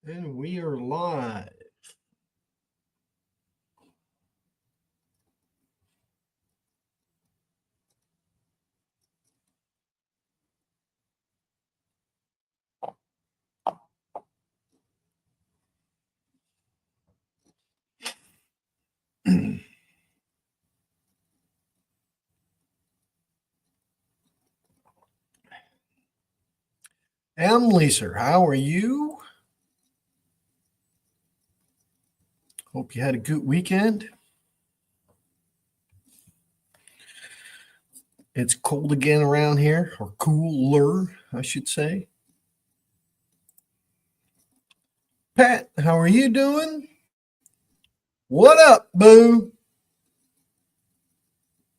And we are live. Emily, sir, how are you? Hope you had a good weekend. It's cold again around here, or cooler, I should say. Pat, how are you doing? What up, boo?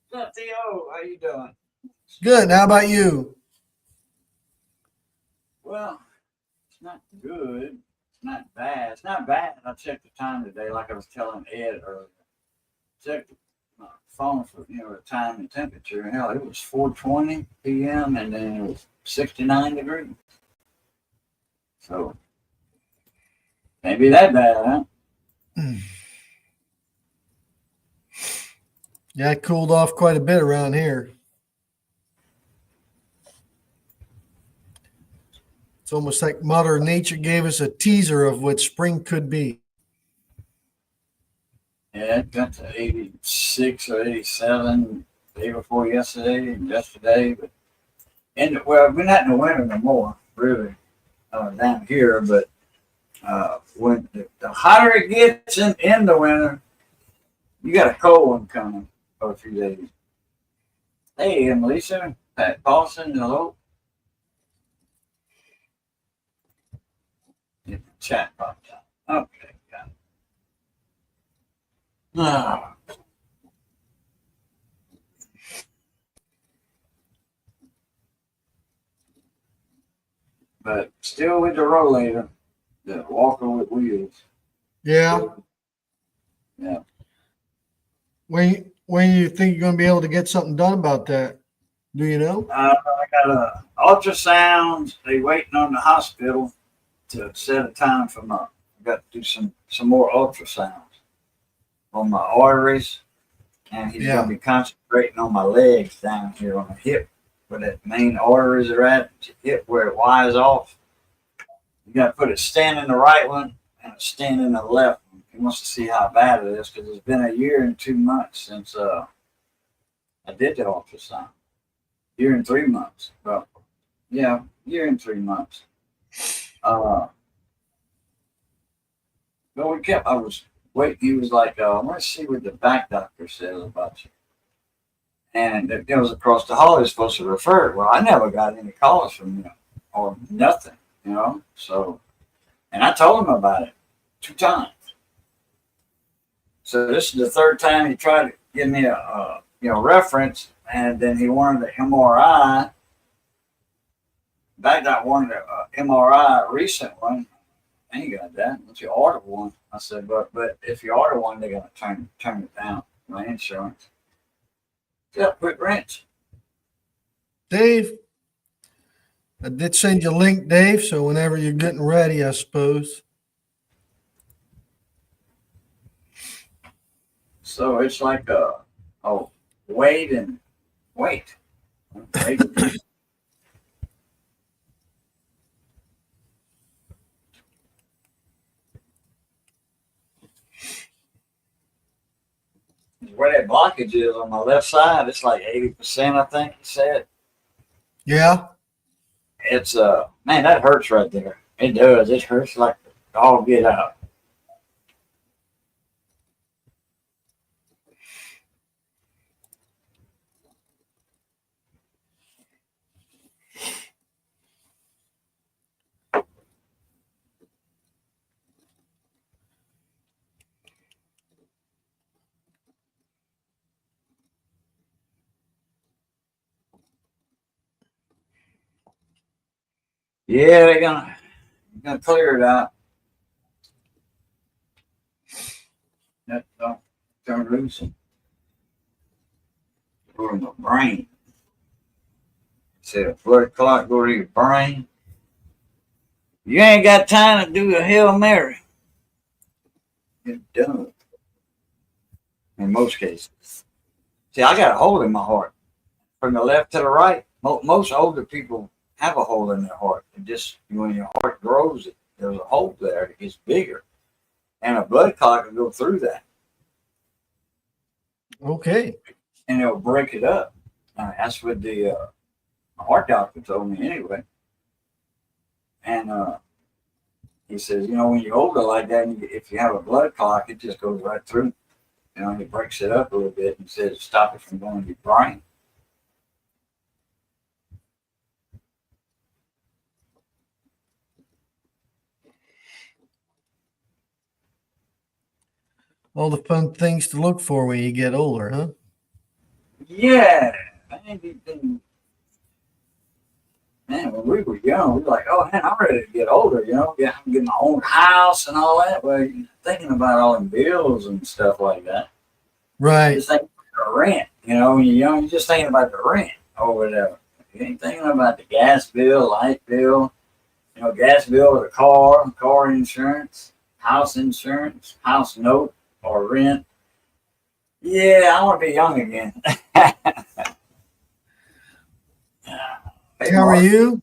What's up, Theo? How you doing? Good. How about you? Well, it's not good. It's not bad. It's not bad. I checked the time today, like I was telling Ed earlier. Checked my phone for the time and temperature, and hell, it was 4:20 p.m. and then it was 69 degrees. So can't be that bad, huh? Yeah, it cooled off quite a bit around here. It's almost like Mother Nature gave us a teaser of what spring could be. Yeah, it got to 86 or 87 day before yesterday and yesterday, but well, we're not in the winter no more, really, down here, but. When the hotter it gets in the winter, you got a cold one coming for a few days. Hey, I'm Lisa, Pat Paulson, hello. Get the chat popped up. Okay, got it. Ah, but still with the rollator, the walker with wheels. Yeah. Yeah. When you think you're going to be able to get something done about that? Do you know? I got a ultrasound. They waiting on the hospital to set a time for my. I got to do some more ultrasounds on my arteries, and he's going to be concentrating on my legs down here on the hip, where that main arteries are at, the hip where it wires off. You got to put a stent in the right one and a stent in the left one. He wants to see how bad it is because it's been a year and 2 months since I did the ultrasound. Year and 3 months. Well, yeah, year and 3 months. But I was waiting. He was like, I want to see what the back doctor says about you. And it was across the hall. He was supposed to refer it. Well, I never got any calls from him or nothing. So, and I told him about it 2 times. So this is the 3rd time he tried to give me a reference, and then he wanted an MRI. Back doctor wanted an MRI, a recent one. I ain't got that. Once you order one, I said, but if you order one, they're gonna turn it down. My insurance. Yeah, quick wrench. Dave, I did send you a link, Dave, so whenever you're getting ready, I suppose. So it's like wait and wait. Wait. Where that blockage is on my left side, it's like 80%, I think he said. Yeah. It's man, that hurts right there. It does. It hurts like all get out. Yeah, they're gonna clear it out. That don't turn loose. Go to my brain. Said a blood clot go to your brain. You ain't got time to do a Hail Mary. You're done. In most cases. See, I got a hole in my heart. From the left to the right, most older people have a hole in their heart. It just, when your heart grows, there's a hole there. It gets bigger. And a blood clot can go through that. Okay. And it'll break it up. That's what the heart doctor told me anyway. And he says, when you're older like that, if you have a blood clot, it just goes right through. It breaks it up a little bit and says stop it from going to your brain. All the fun things to look for when you get older, huh? Yeah. Man, when we were young, we were like, oh, man, I'm ready to get older, Yeah, I'm getting my own house and all that. Well, you're thinking about all the bills and stuff like that. Right. You're just thinking about the rent, when you're young, you're just thinking about the rent or whatever. You ain't thinking about the gas bill, light bill, gas bill of the car insurance, house note or rent. Yeah, I want to be young again. Hey, How are Mark. you?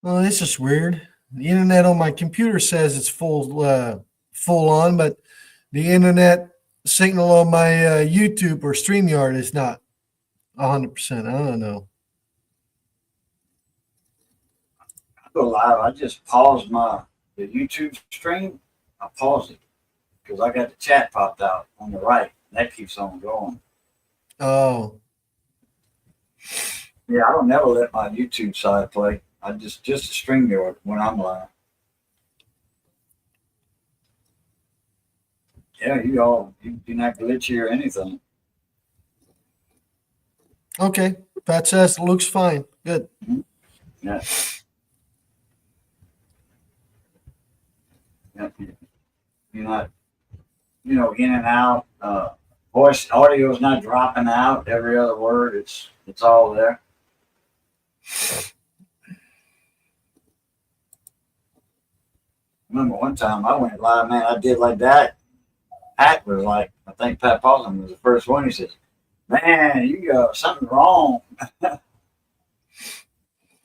Oh, this is weird. The internet on my computer says it's full on, but the internet signal on my YouTube or StreamYard is not 100%. I don't know. I go live. I just paused the YouTube stream. I paused it because I got the chat popped out on the right. That keeps on going. Oh, Yeah, I don't never let my YouTube side play. I just a stream yard when I'm live. Yeah, you're not glitchy or anything. okay. Pat says it looks fine. Good. Yeah. Yeah. You're not, in and out. Voice audio is not dropping out every other word. It's all there. Remember one time I went live, man. I did like that. Pat was like, I think Pat Paulson was the first one. He says, "Man, you got something wrong."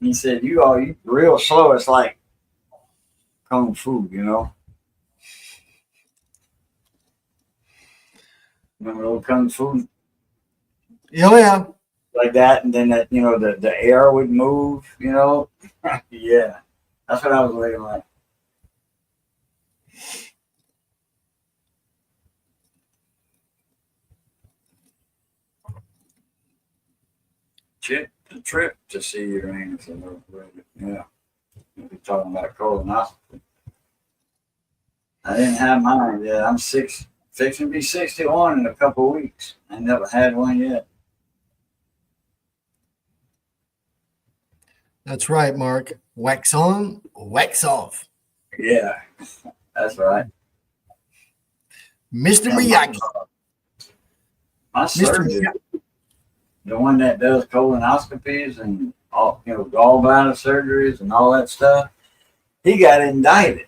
He said, "You real slow. It's like kung fu, Remember old kung fu Oh, yeah. like that, and then that the air would move, Yeah, that's what I was looking like. The trip to see Uranus. Yeah, we're talking about colonoscopy. I didn't have mine yet. I'm fixing to be 61 in a couple of weeks. I never had one yet. That's right, Mark. Wax on, wax off. Yeah, that's right. Mr. Yeah, Miyagi. my Mr. surgeon, Miyagi. the one that does colonoscopies and all, gallbladder surgeries and all that stuff, he got indicted.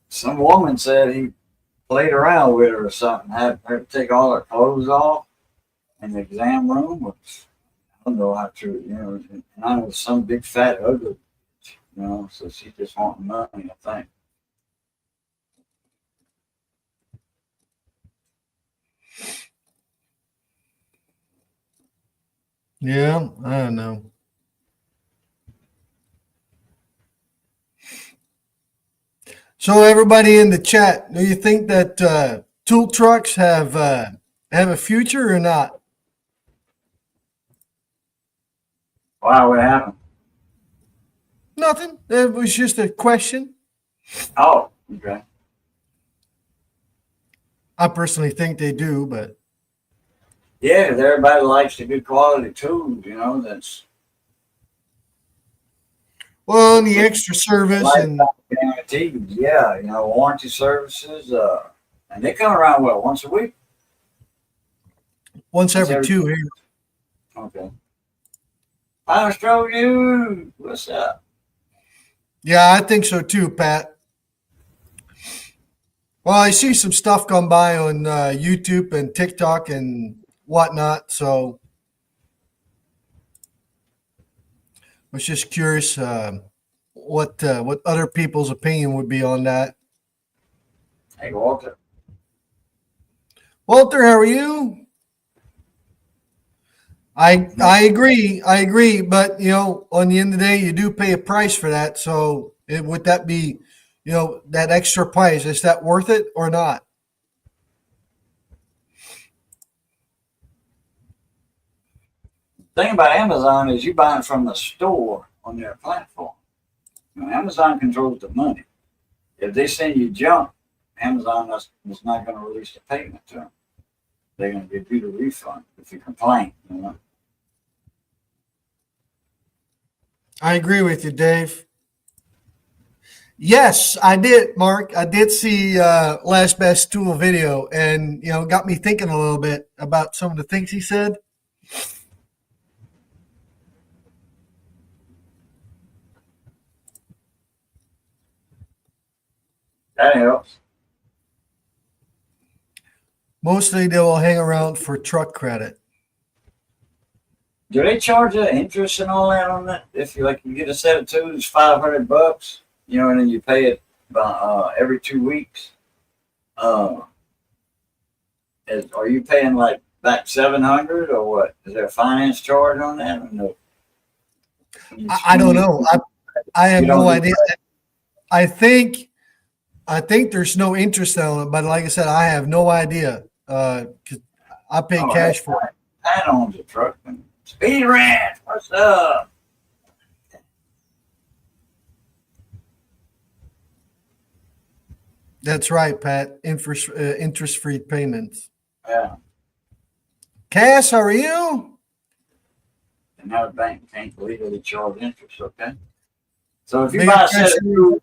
Some woman said he played around with her or something, had her take all her clothes off in the exam room, which I don't know how true, and I was some big fat ugly, so she just wanting money, I think. Yeah, I don't know. So everybody in the chat, do you think that tool trucks have a future or not? Wow, what happened? Nothing. It was just a question. Oh, okay. I personally think they do, but Yeah, 'cause everybody likes the good quality tools, you know, that's well, and the extra service lifetime and guaranteed. Yeah, you know, warranty services, and they come around, what, once a week? once Once every every, two here. okay. Maestro, you, what's up? Yeah, I think so too, Pat. Well, I see some stuff come by on YouTube and TikTok and whatnot, so I was just curious what other people's opinion would be on that. Hey, Walter. Walter, how are you? I agree, but you know, on the end of the day, you do pay a price for that. So would that be, you know, that extra price? Is that worth it or not? Thing about Amazon is you buy it from the store on their platform. You know, Amazon controls the money. If they send you junk, Amazon is not going to release the payment to them. They're going to give you the refund if you complain. You know? I agree with you, Dave. Yes, I did, Mark. I did see Last Best Tool video, and you know, got me thinking a little bit about some of the things he said. That helps. Mostly, they will hang around for truck credit. Do they charge you interest and all that on that? If you like, you get a set of tools, $500, you know, and then you pay it by, every 2 weeks. Uh, are you paying like back 700 or what? Is there a finance charge on that or no? I don't know. I have You don't no do idea. I think there's no interest on it, but like I said, I have no idea. 'Cause I pay Oh, cash for it. Pat owns a truck. Speed Ranch, what's up? That's right, Pat. Interest-free payments. Yeah, Cass, how are you? and now the bank can't legally charge interest. Okay, so if you Biggest buy a set of question. tools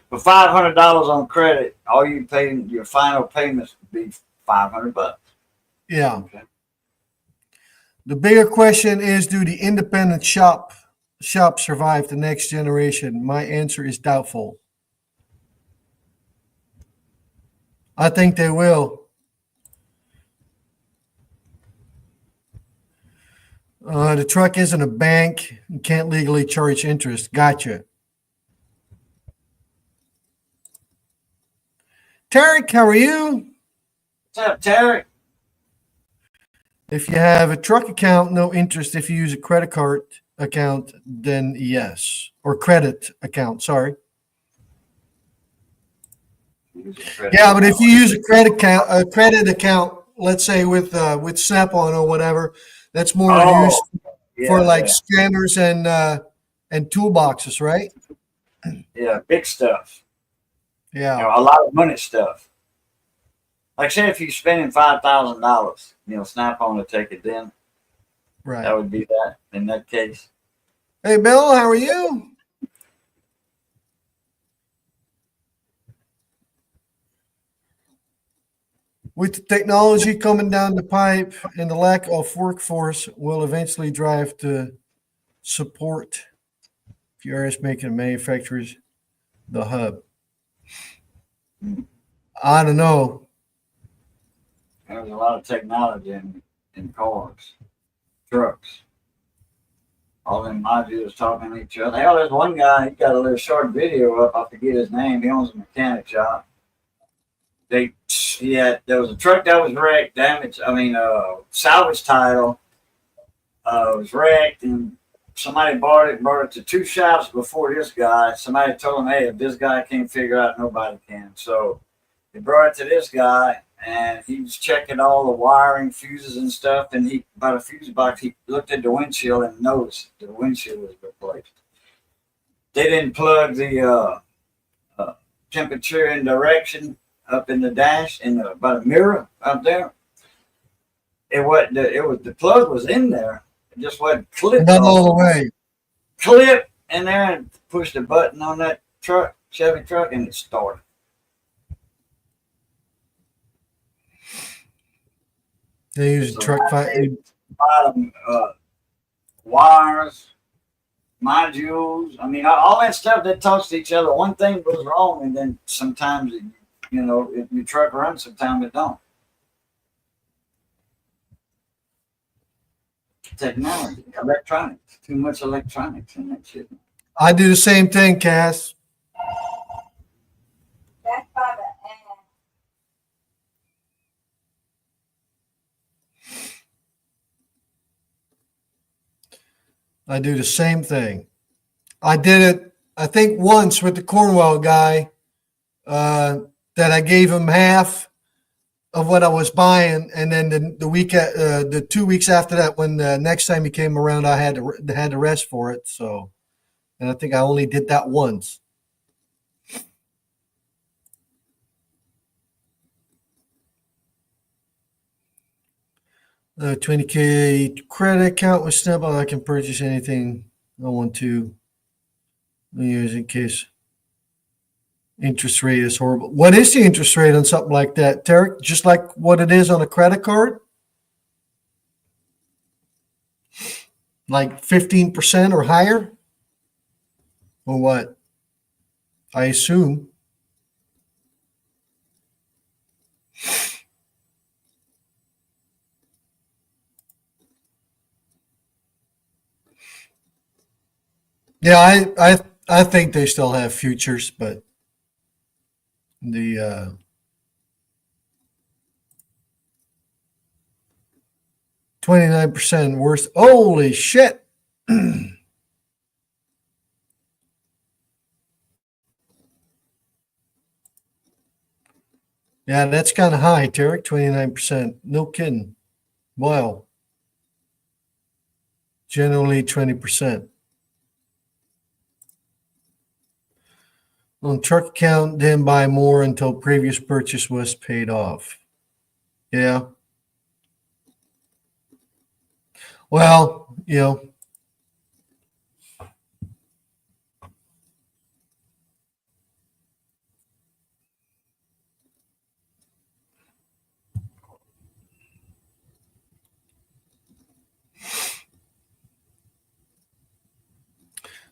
for $500 on credit, all you pay your final payments would be $500. Yeah. Okay. The bigger question is, do the independent shops survive the next generation? My answer is doubtful. I think they will. The truck isn't a bank. You can't legally charge interest. Gotcha. Tarek, how are you? What's up, Terry? If you have a truck account, no interest. If you use a credit card account, then yes. Or credit account, sorry. Yeah, but if you use a credit account, let's say with Snap-on or whatever, that's more used Oh, for yeah, like yeah, scanners and toolboxes, right? yeah, big stuff. You Yeah, know, a lot of money stuff. Like, say, if you're spending $5,000, you know, Snap on to take it then. That right. would be that in that case. Hey, Bill, how are you? With the technology coming down the pipe and the lack of workforce will eventually drive to support FRS making manufacturers the hub. I don't know. There's a lot of technology in cars, trucks. All them modules talking to each other. Hell, there's one guy, he got a little short video up. I forget his name. He owns a mechanic shop. There was a truck that was wrecked, damaged. I mean, salvage title was wrecked, and somebody bought it and brought it to two shops before this guy. Somebody told him, hey, if this guy can't figure out, nobody can. So they brought it to this guy, and he was checking all the wiring, fuses and stuff. And he, by the fuse box, he looked at the windshield and noticed the windshield was replaced. They didn't plug the temperature and direction up in the dash by the mirror up there. It was the plug was in there. It just wasn't clipped Not all the on. way. Clip in there and push the button on that truck, Chevy truck, and it started. They use So truck bottom wires, modules. I mean, all that stuff that talks to each other. One thing goes wrong, and then sometimes if your truck runs, sometimes it don't. Technology, electronics, too much electronics in that shit. I do the same thing, Cass. That's by the I do the same thing. I did it, I think, once with the Cornwell guy, that I gave him half of what I was buying, and then the 2 weeks after that, when the next time he came around, I had the rest for it. So, and I think I only did that once. $20K credit account with Snapple. I can purchase anything I want to. Use in case interest rate is horrible. What is the interest rate on something like that, Tarek? Just like what it is on a credit card? Like 15% or higher? Or what? I assume. Yeah, I think they still have futures, but the 29% worse. Holy shit. Yeah, that's kind of high, Tarek. 29%. No kidding. Wow. Generally 20%. On truck account, then buy more until previous purchase was paid off. Yeah. Well,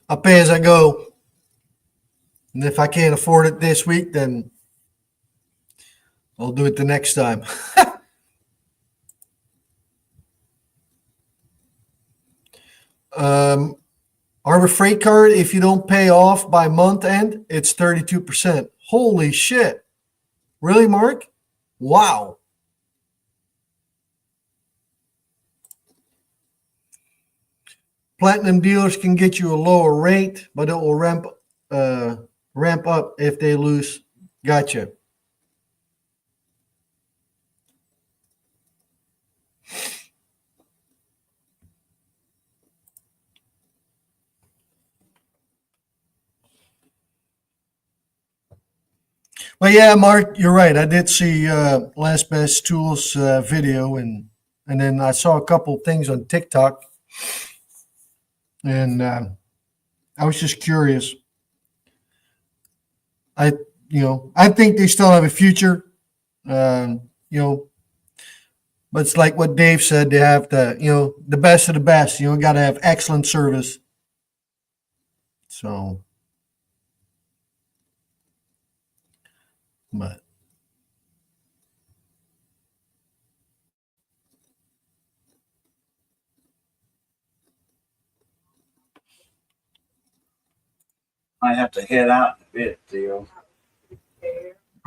I'll pay as I go. And if I can't afford it this week, then I'll do it the next time. Harbor Freight Card, if you don't pay off by month end, it's 32%. Holy shit. Really, Mark? Wow. Platinum dealers can get you a lower rate, but it will ramp up if they lose. Gotcha. Well, yeah, Mark, you're right. I did see Last Best Tools video, and then I saw a couple things on TikTok, and I was just curious. I think they still have a future. But it's like what Dave said. They have the best of the best. Got to have excellent service. So, but I have to head out in a bit, Theo.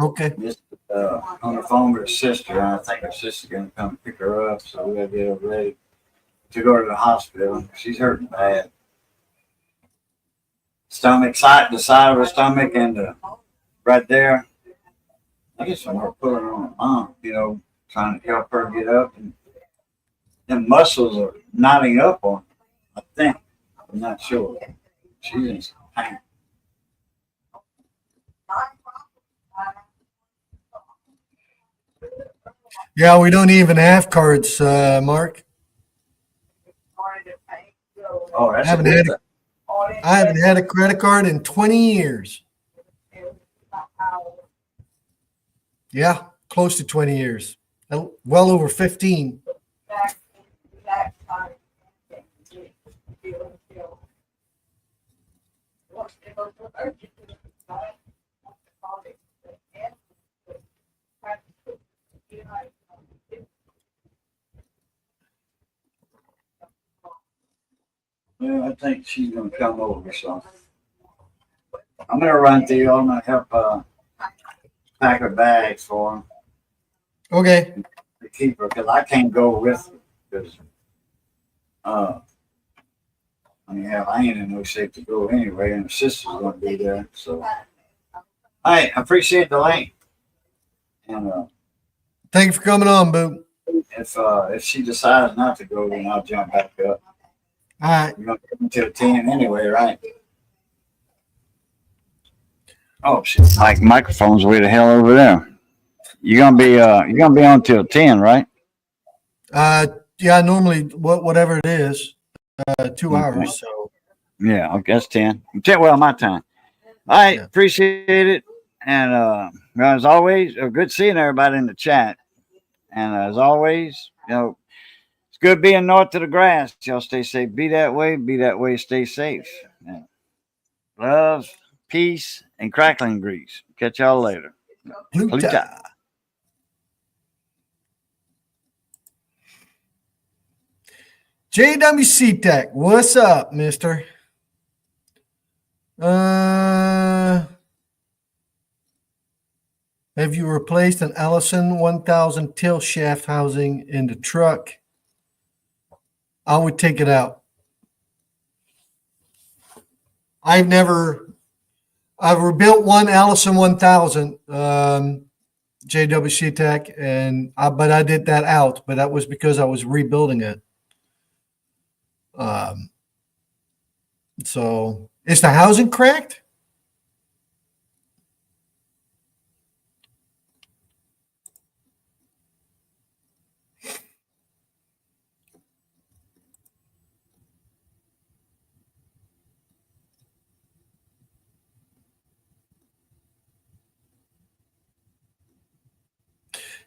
okay. Just on the phone with her sister, and I think her sister's gonna come pick her up, so we gotta get her ready to go to the hospital. She's hurting bad. Stomach side, the side of her stomach, and right there. I guess I'm pulling on her mom, trying to help her get up, and them muscles are knotting up on her, I think. I'm not sure. She's in some pain. Yeah, we don't even have cards, Mark. Oh, I that's a haven't good had thing. I haven't had a credit card in 20 years. Yeah, close to 20 years. Well over 15. Well, I think she's gonna come over, so I'm gonna run through. I'm gonna help pack her bags for him Okay. to keep her because I can't go with her because I mean, hell, I ain't in no shape to go anyway, and her sister's gonna be there. So, I appreciate the link, and Thank you for coming on, Boo. if she decides not to go, then I'll jump back up. All right. You're gonna get until 10 anyway, right? Oh shit! Microphone's way the hell over there. You're gonna be on till 10, right? Yeah, normally whatever it is, 2 Okay. hours. So Yeah, I guess 10. Well, my time. All right, Yeah. appreciate it. And as always, good seeing everybody in the chat. And as always, it's good being north of the grass. Y'all stay safe. Be that way, stay safe. Yeah. Love, peace, and crackling grease. Catch y'all later. Pluta. JWC Tech, what's up, mister? Have you replaced an Allison 1000 tilt shaft housing in the truck? I would take it out. I've rebuilt one Allison 1000 JWC Tech, but I did that out, but that was because I was rebuilding it. So is the housing cracked?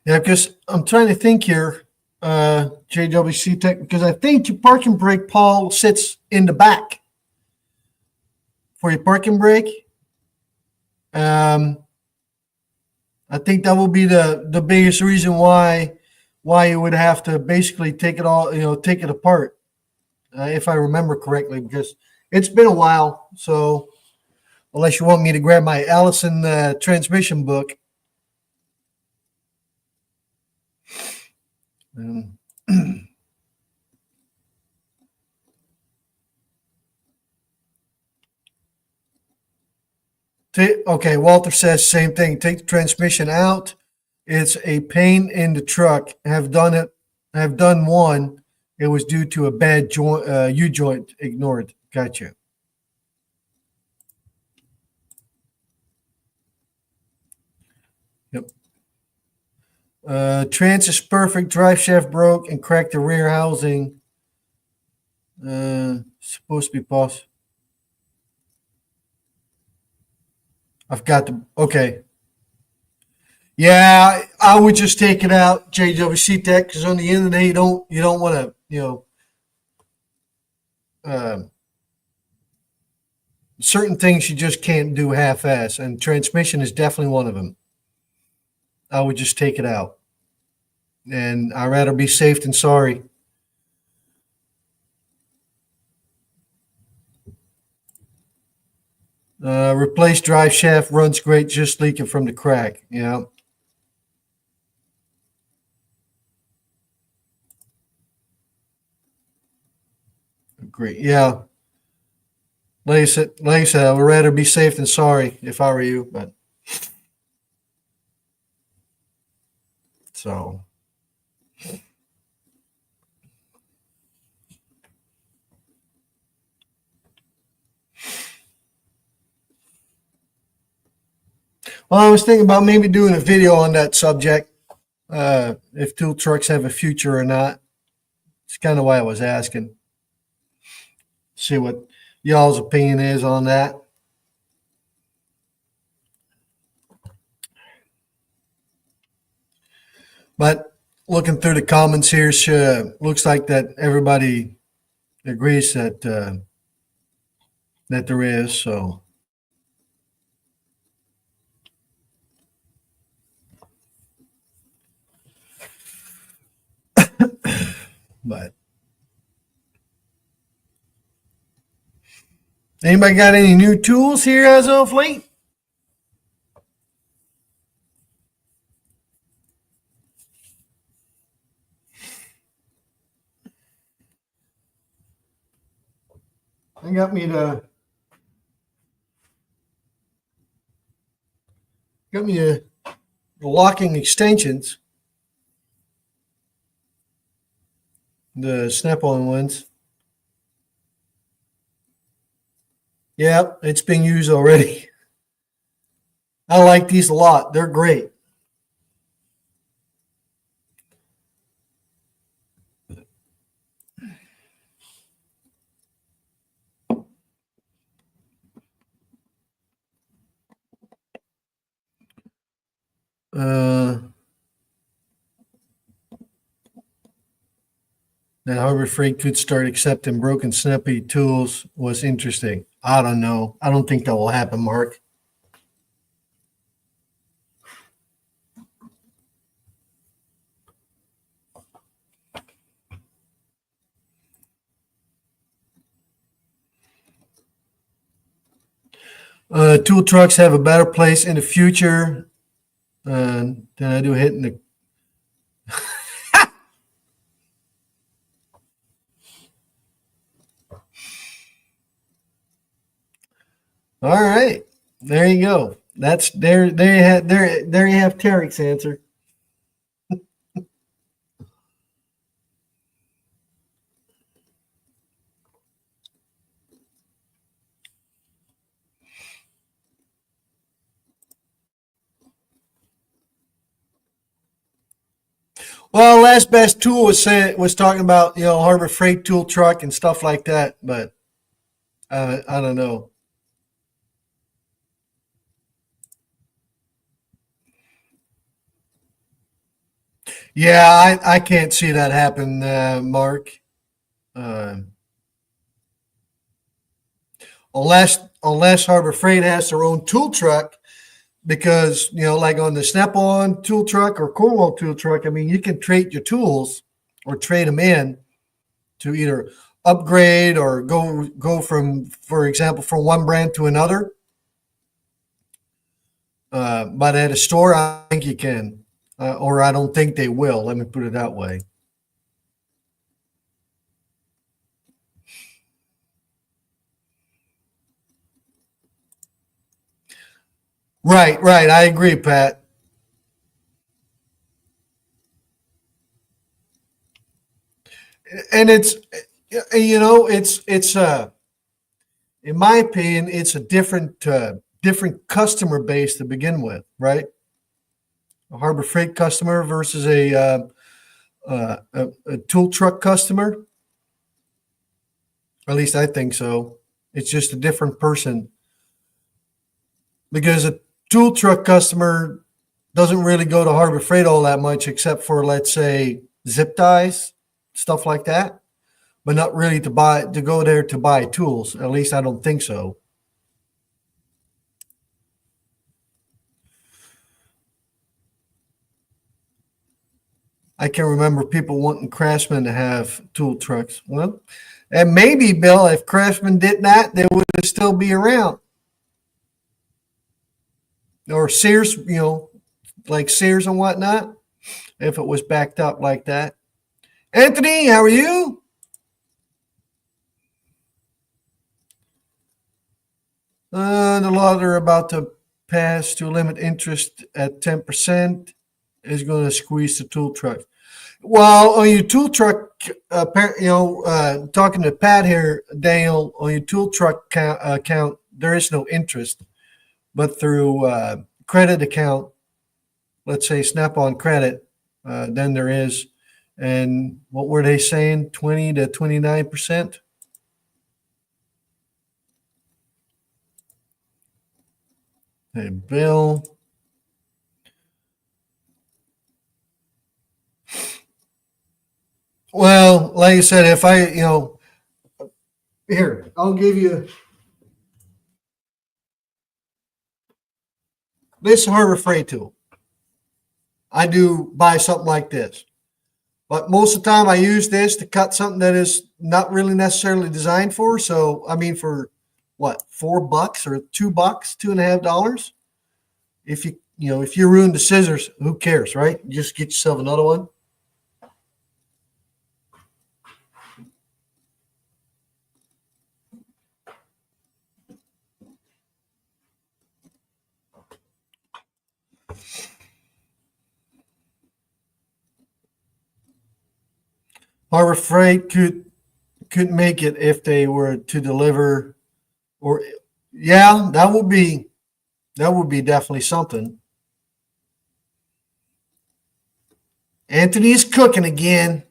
Yeah, because I'm trying to think here, JWC Tech, because I think your parking brake, Paul, sits in the back for your parking brake. I think that will be the biggest reason why you would have to basically take it all, take it apart, if I remember correctly, because it's been a while. So unless you want me to grab my Allison transmission book. Okay, Walter says same thing. Take the transmission out. It's a pain in the truck. Have done one. It was due to a bad joint, U-joint ignored. Gotcha. Yep. Trans is perfect. Drive shaft broke and cracked the rear housing. Supposed to be possible. I've got the okay. Yeah, I would just take it out, JWC Tech, because on the end of the day, you don't want to, certain things you just can't do half-ass, and transmission is definitely one of them. I would just take it out, and I'd rather be safe than sorry. Replace drive shaft, runs great, just leaking from the crack. Yeah. Agree. Yeah. Like I said, I would rather be safe than sorry if I were you, but so. Well, I was thinking about maybe doing a video on that subject. if tool trucks have a future or not. It's kind of why I was asking. See what y'all's opinion is on that. But looking through the comments here, looks like that everybody agrees that that there is. So, but anybody got any new tools here as of late? I got me the locking extensions, the Snap-on ones. Yeah, it's being used already. I like these a lot. They're great. That Harbor Freight could start accepting broken Snippy tools was interesting. I don't know. I don't think that will happen, Mark. Tool trucks have a better place in the future than I do hitting the. All right, there you go. That's there. There you have there you have Tarek's answer. Well, last best tool was talking about Harbor Freight tool truck and stuff like that, but I don't know. Yeah, I can't see that happen, Mark. Unless Harbor Freight has their own tool truck, because like on the Snap-on tool truck or Cornwall tool truck, I mean, you can trade your tools or trade them in to either upgrade or go from, for example, from one brand to another. But at a store, I think you can, or I don't think they will. Let me put it that way. Right. I agree, Pat. And it's in my opinion, it's a different customer base to begin with, right? A Harbor Freight customer versus a tool truck customer. At least I think so. It's just a different person, because a tool truck customer doesn't really go to Harbor Freight all that much, except for, let's say, zip ties, stuff like that, but not really to go there to buy tools. At least I don't think so. I can remember people wanting Craftsman to have tool trucks. Well, and maybe, Bill, if Craftsman did that, they would still be around. Or Sears, like Sears and whatnot, if it was backed up like that. Anthony, how are you? The law they're about to pass to limit interest at 10% is going to squeeze the tool truck. Well, on your tool truck, talking to Pat here, Daniel, on your tool truck account, there is no interest, but through credit account, let's say Snap-on credit, than there is. And what were they saying? 20 to 29%. Hey, Bill. Well, like I said, if I, here, I'll give you this Harbor Freight tool. I do buy something like this. But most of the time I use this to cut something that is not really necessarily designed for. So, I mean, for what, $4 or $2, $2.50? If if you ruin the scissors, who cares, right? You just get yourself another one. Harbor Freight couldn't make it if they were to deliver, or yeah, that would be definitely something. Anthony's cooking again.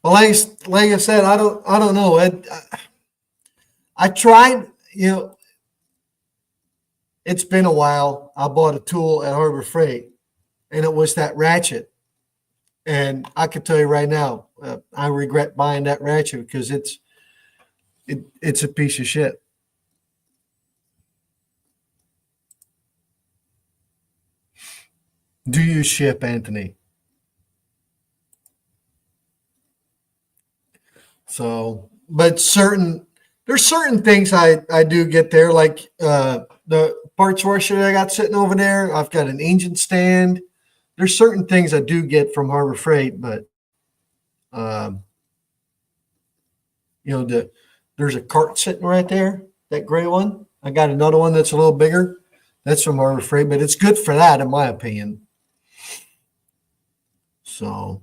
Well, like I said, I don't know. I tried. It's been a while. I bought a tool at Harbor Freight, and it was that ratchet. And I can tell you right now, I regret buying that ratchet because it's a piece of shit. Do you ship, Anthony? So, but there's certain things I do get there, like the parts washer I got sitting over there. I've got an engine stand. There's certain things I do get from Harbor Freight, but there's a cart sitting right there, that gray one. I got another one that's a little bigger. That's from Harbor Freight, but it's good for that, in my opinion. So.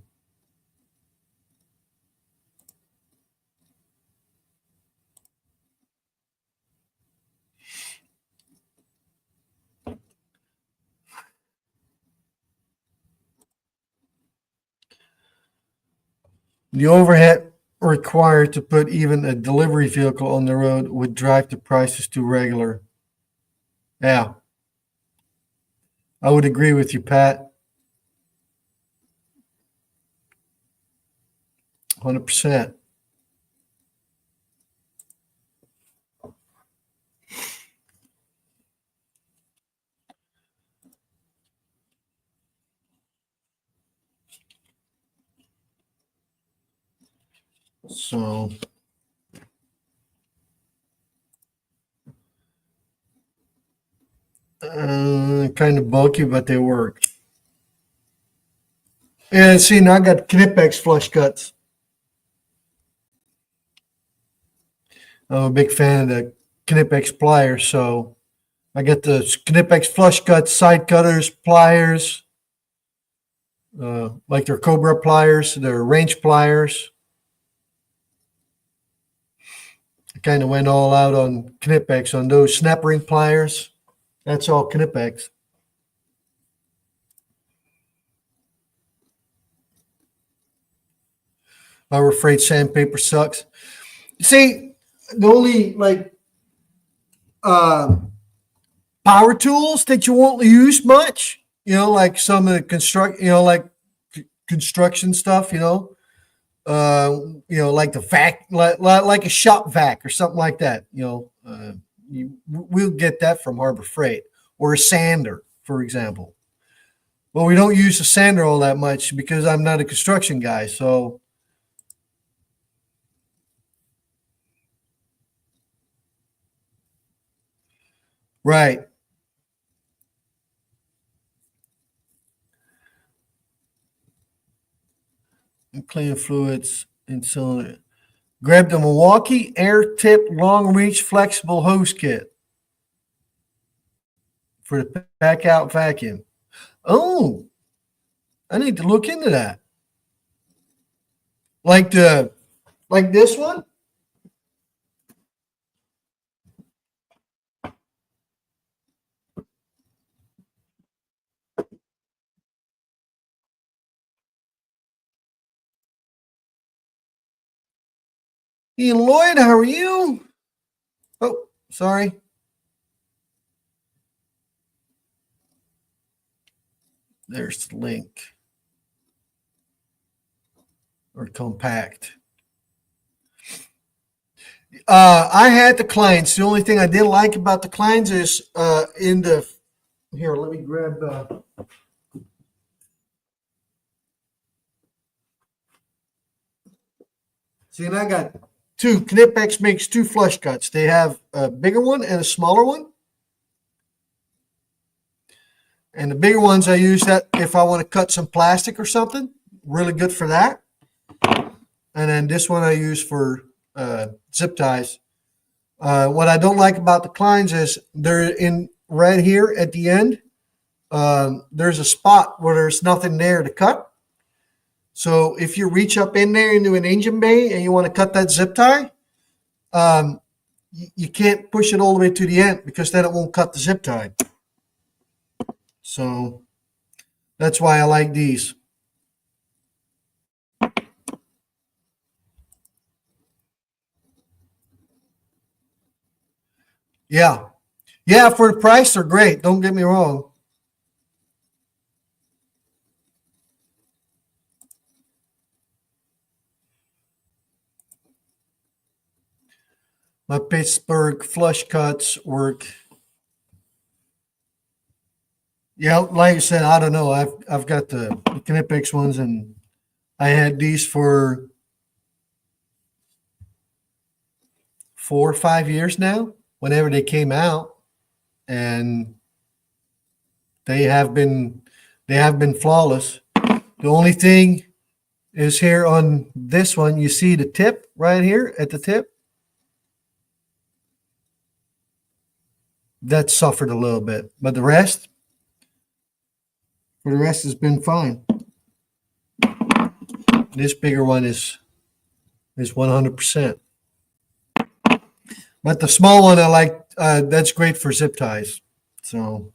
The overhead required to put even a delivery vehicle on the road would drive the prices to regular. Yeah. I would agree with you, Pat. 100%. So, kind of bulky, but they work. Yeah, see, now I got Knipex flush cuts. I'm a big fan of the Knipex pliers, so I got the Knipex flush cuts, side cutters, pliers, like their Cobra pliers, their range pliers. I kind of went all out on Knipex on those snap ring pliers. That's all Knipex. I'm afraid sandpaper sucks. See, the only power tools that you won't use much, like some of the construction stuff, like the vac, like a shop vac or something like that. We'll get that from Harbor Freight, or a sander, for example. Well, we don't use a sander all that much because I'm not a construction guy. So, right. And clean fluids and cylinder. Grab the Milwaukee Air Tip Long Reach Flexible Hose Kit for the back out vacuum. Oh, I need to look into that. Like this one? Ian Lloyd, how are you? Oh, sorry. There's the link. Or compact. I had the clients. The only thing I didn't like about the clients is in the here. Let me grab. See, and I got two. Knipex makes two flush cuts. They have a bigger one and a smaller one. And the bigger ones I use that if I want to cut some plastic or something. Really good for that. And then this one I use for zip ties. What I don't like about the Kleins is they're in right here at the end. There's a spot where there's nothing there to cut. So if you reach up in there into an engine bay and you want to cut that zip tie, you can't push it all the way to the end because then it won't cut the zip tie. So that's why I like these. Yeah. Yeah, for the price, they're great. Don't get me wrong. My Pittsburgh flush cuts work. Yeah, like I said, I don't know. I've got the Knipex ones, and I had these for 4 or 5 years now. Whenever they came out, and they have been flawless. The only thing is here on this one, you see the tip right here at the tip. That suffered a little bit, but the rest has been fine. This bigger one is 100%. But the small one I like. That's great for zip ties. So,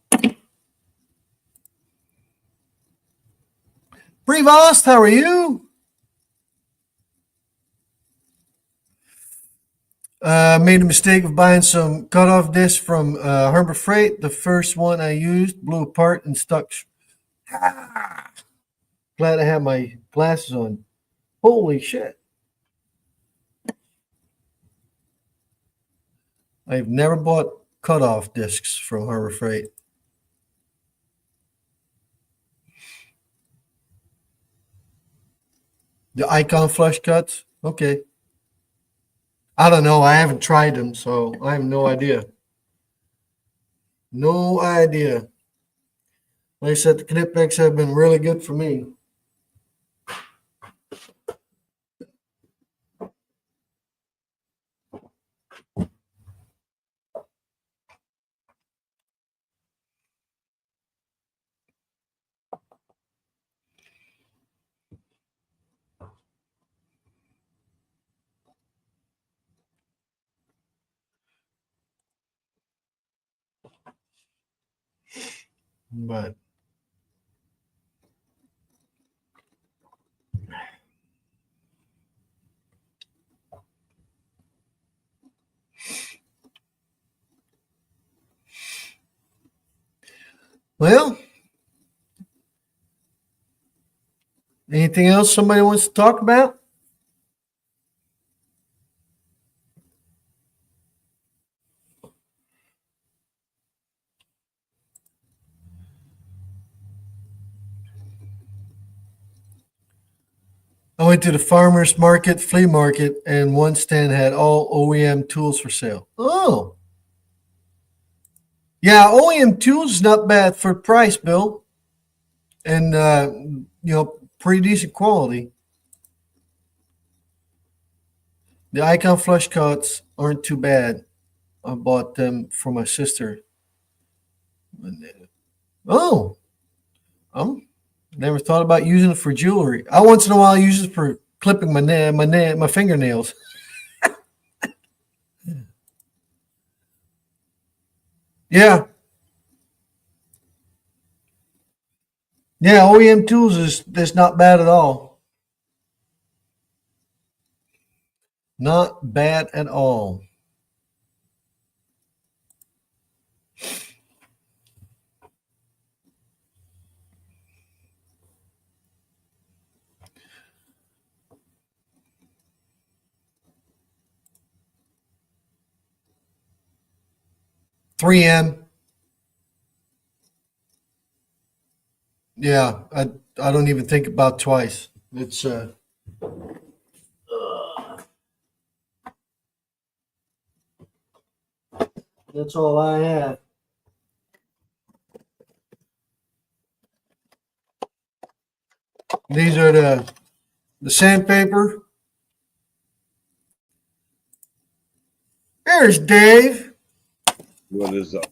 Prevost, how are you? Made a mistake of buying some cutoff discs from Harbor Freight. The first one I used blew apart and stuck. Glad I have my glasses on. Holy shit. I've never bought cutoff discs from Harbor Freight. The Icon flush cuts? Okay. I don't know. I haven't tried them, so I have no idea. No idea. Like I said, the Knipex have been really good for me. But well, anything else somebody wants to talk about? I went to the farmer's market, flea market, and one stand had all OEM tools for sale. Oh, yeah, OEM tools is not bad for price, Bill, and pretty decent quality. The Icon flush cuts aren't too bad. I bought them for my sister. Oh, I'm never thought about using it for jewelry. I once in a while use it for clipping my fingernails. Yeah, yeah. OEM tools is not bad at all. Not bad at all. $3M. Yeah, I don't even think about twice. It's that's all I have. These are the sandpaper. There's Dave. What is up?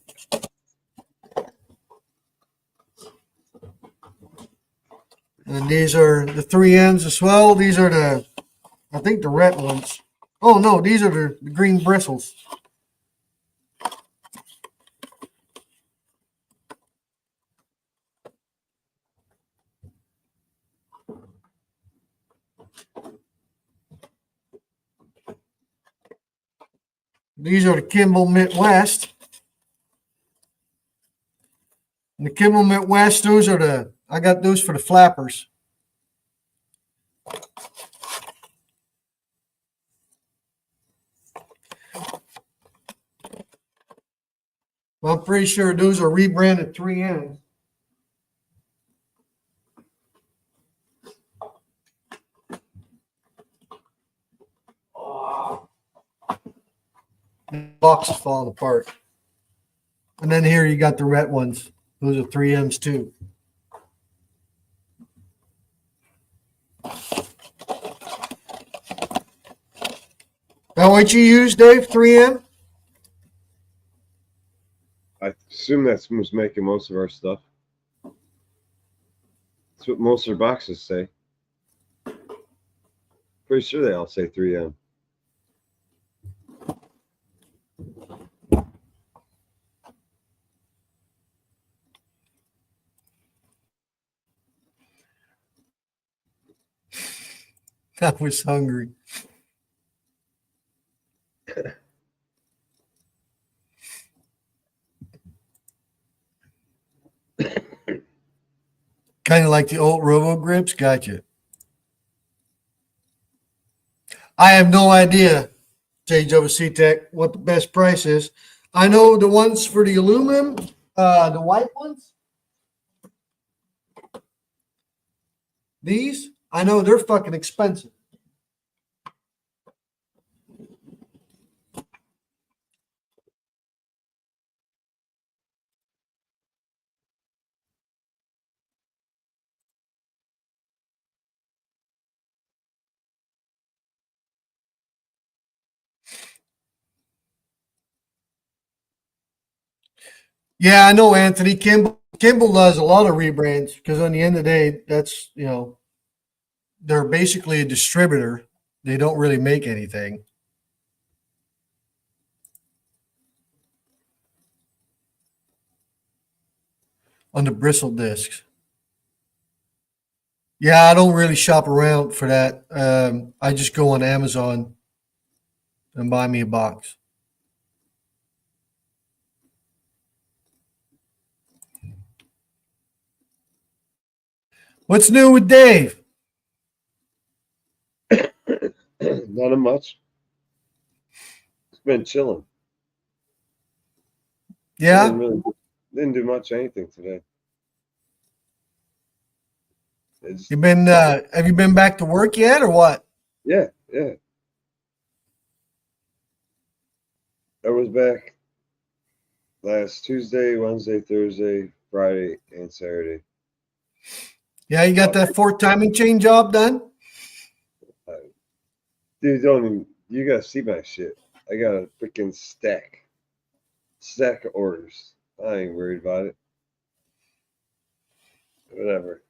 And these are the 3Ms as well. These are I think the red ones. Oh no, these are the green bristles. These are the Kimball Midwest. And the Kimball Midwest, those are I got those for the flappers. Well, I'm pretty sure those are rebranded 3Ms. The box is falling apart. And then here you got the red ones. Those are 3Ms too. Now, what you use, Dave? 3M? I assume that's who's making most of our stuff. That's what most of their boxes say. Pretty sure they all say 3M. I was hungry. Kind of like the old Robo Grips. Gotcha. I have no idea, Sage over C-Tech, what the best price is. I know the ones for the aluminum, the white ones. These, I know they're fucking expensive. Yeah, I know, Anthony. Kimball does a lot of rebrands because on the end of the day, that's, they're basically a distributor. They don't really make anything. On the bristle discs. Yeah, I don't really shop around for that. I just go on Amazon and buy me a box. What's new with Dave? Not much. It's been chilling. Yeah? Didn't do much of anything today. Have you been back to work yet or what? Yeah. I was back last Tuesday, Wednesday, Thursday, Friday, and Saturday. Yeah, you got that 4 timing chain job done? Dude, you gotta see my shit. I got a freaking stack of orders. I ain't worried about it. Whatever.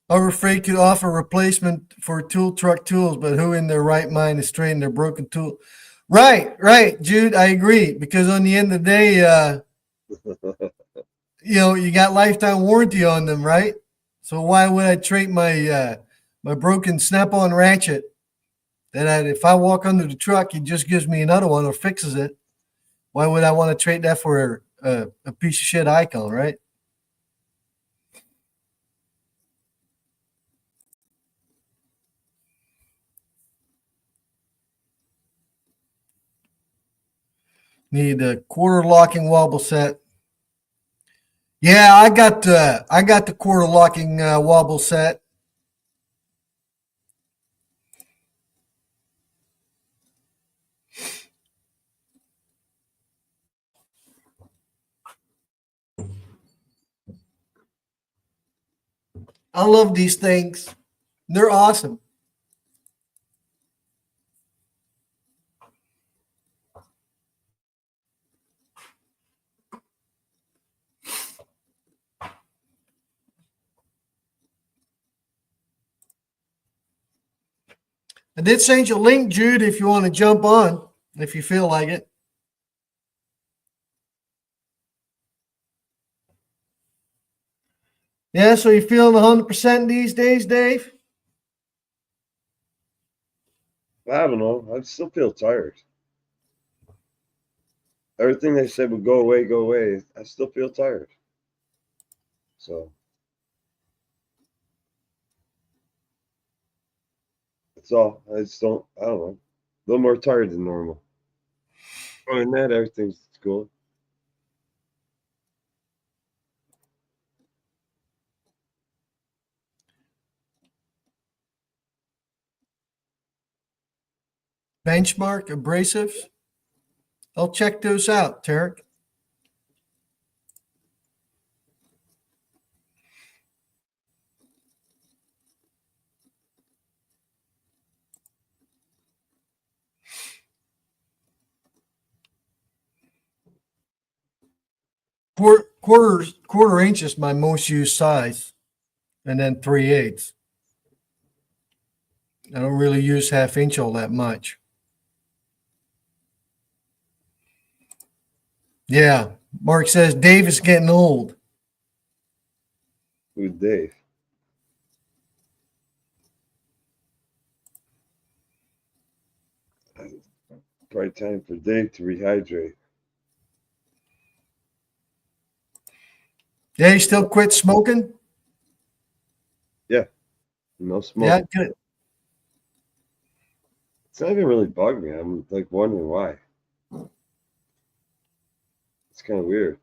Harbor Freight could offer replacement for tool truck tools, but who in their right mind is trading their broken tool? Right, Jude. I agree because on the end of the day, you got lifetime warranty on them, right? So why would I trade my my broken snap-on ratchet if I walk under the truck, it just gives me another one or fixes it? Why would I want to trade that for a piece of shit icon, right? Need a quarter locking wobble set. Yeah, I got the quarter locking wobble set. I love these things. They're awesome. I did send you a link, Jude, if you want to jump on, if you feel like it. Yeah, so you feeling 100% these days, Dave? I don't know. I still feel tired. Everything they said would go away, go away. I still feel tired. So that's all. I just don't. I don't know. A little more tired than normal. Other than that, everything's cool. Benchmark abrasives. I'll check those out, Tarek. Quarter inch is my most used size, and then 3/8. I don't really use half inch all that much. Yeah, Mark says Dave is getting old. Who's Dave? Probably time for Dave to rehydrate. Yeah, you still quit smoking? No smoke. Yeah, good. It's not even really bugging me. I'm like wondering why. It's kind of weird.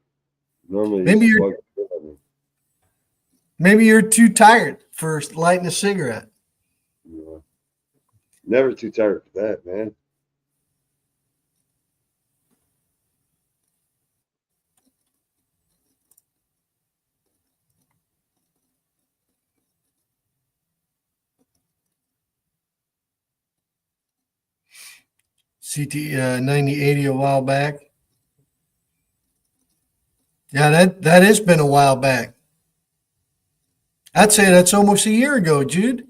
Normally, Maybe it's you're bug. maybe you're too tired for lighting a cigarette. You know, never too tired for that, man. CT 9080 a while back. Yeah, that has been a while back. I'd say that's almost a year ago, Jude.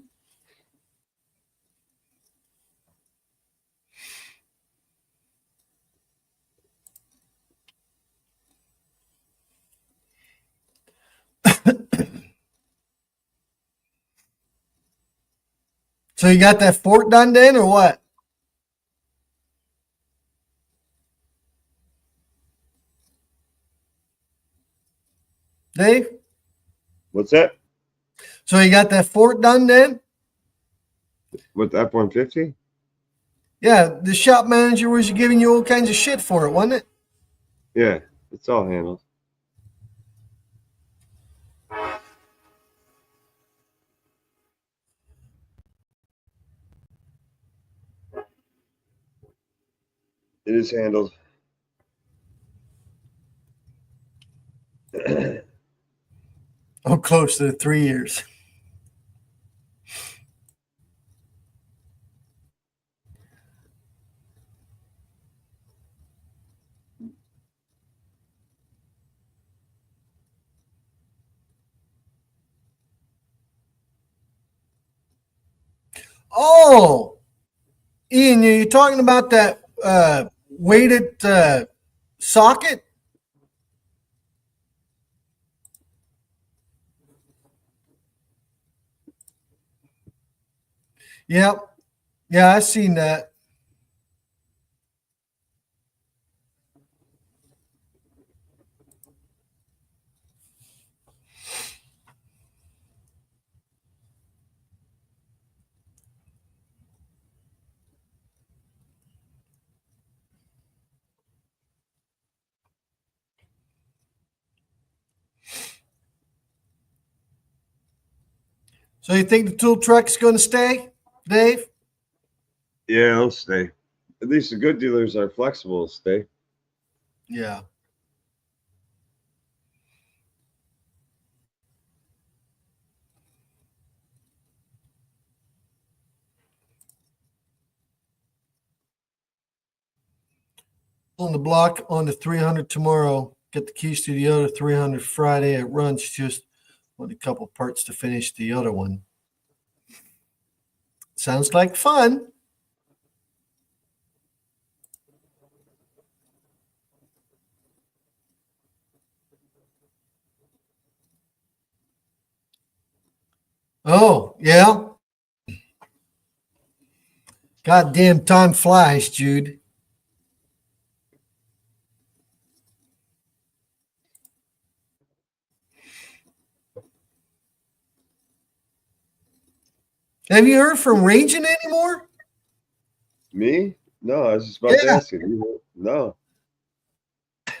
So you got that fort done then, or what? Dave? What's that? So you got that fort done then? With the F-150? Yeah, the shop manager was giving you all kinds of shit for it, wasn't it? Yeah, it's all handled. It is handled. Oh, close to 3 years. Oh, Ian, are you talking about that weighted socket? Yep. Yeah, I seen that. So you think the tool truck's going to stay, Dave? Yeah, I'll stay. At least the good dealers are flexible to stay. Yeah. On the block on the 300 tomorrow. Get the keys to the other 300 Friday. It runs just with a couple parts to finish the other one. Sounds like fun. Oh, yeah. Goddamn time flies, Jude. Have you heard from Raging anymore? Me? No, I was just about to Yeah. ask you. No. I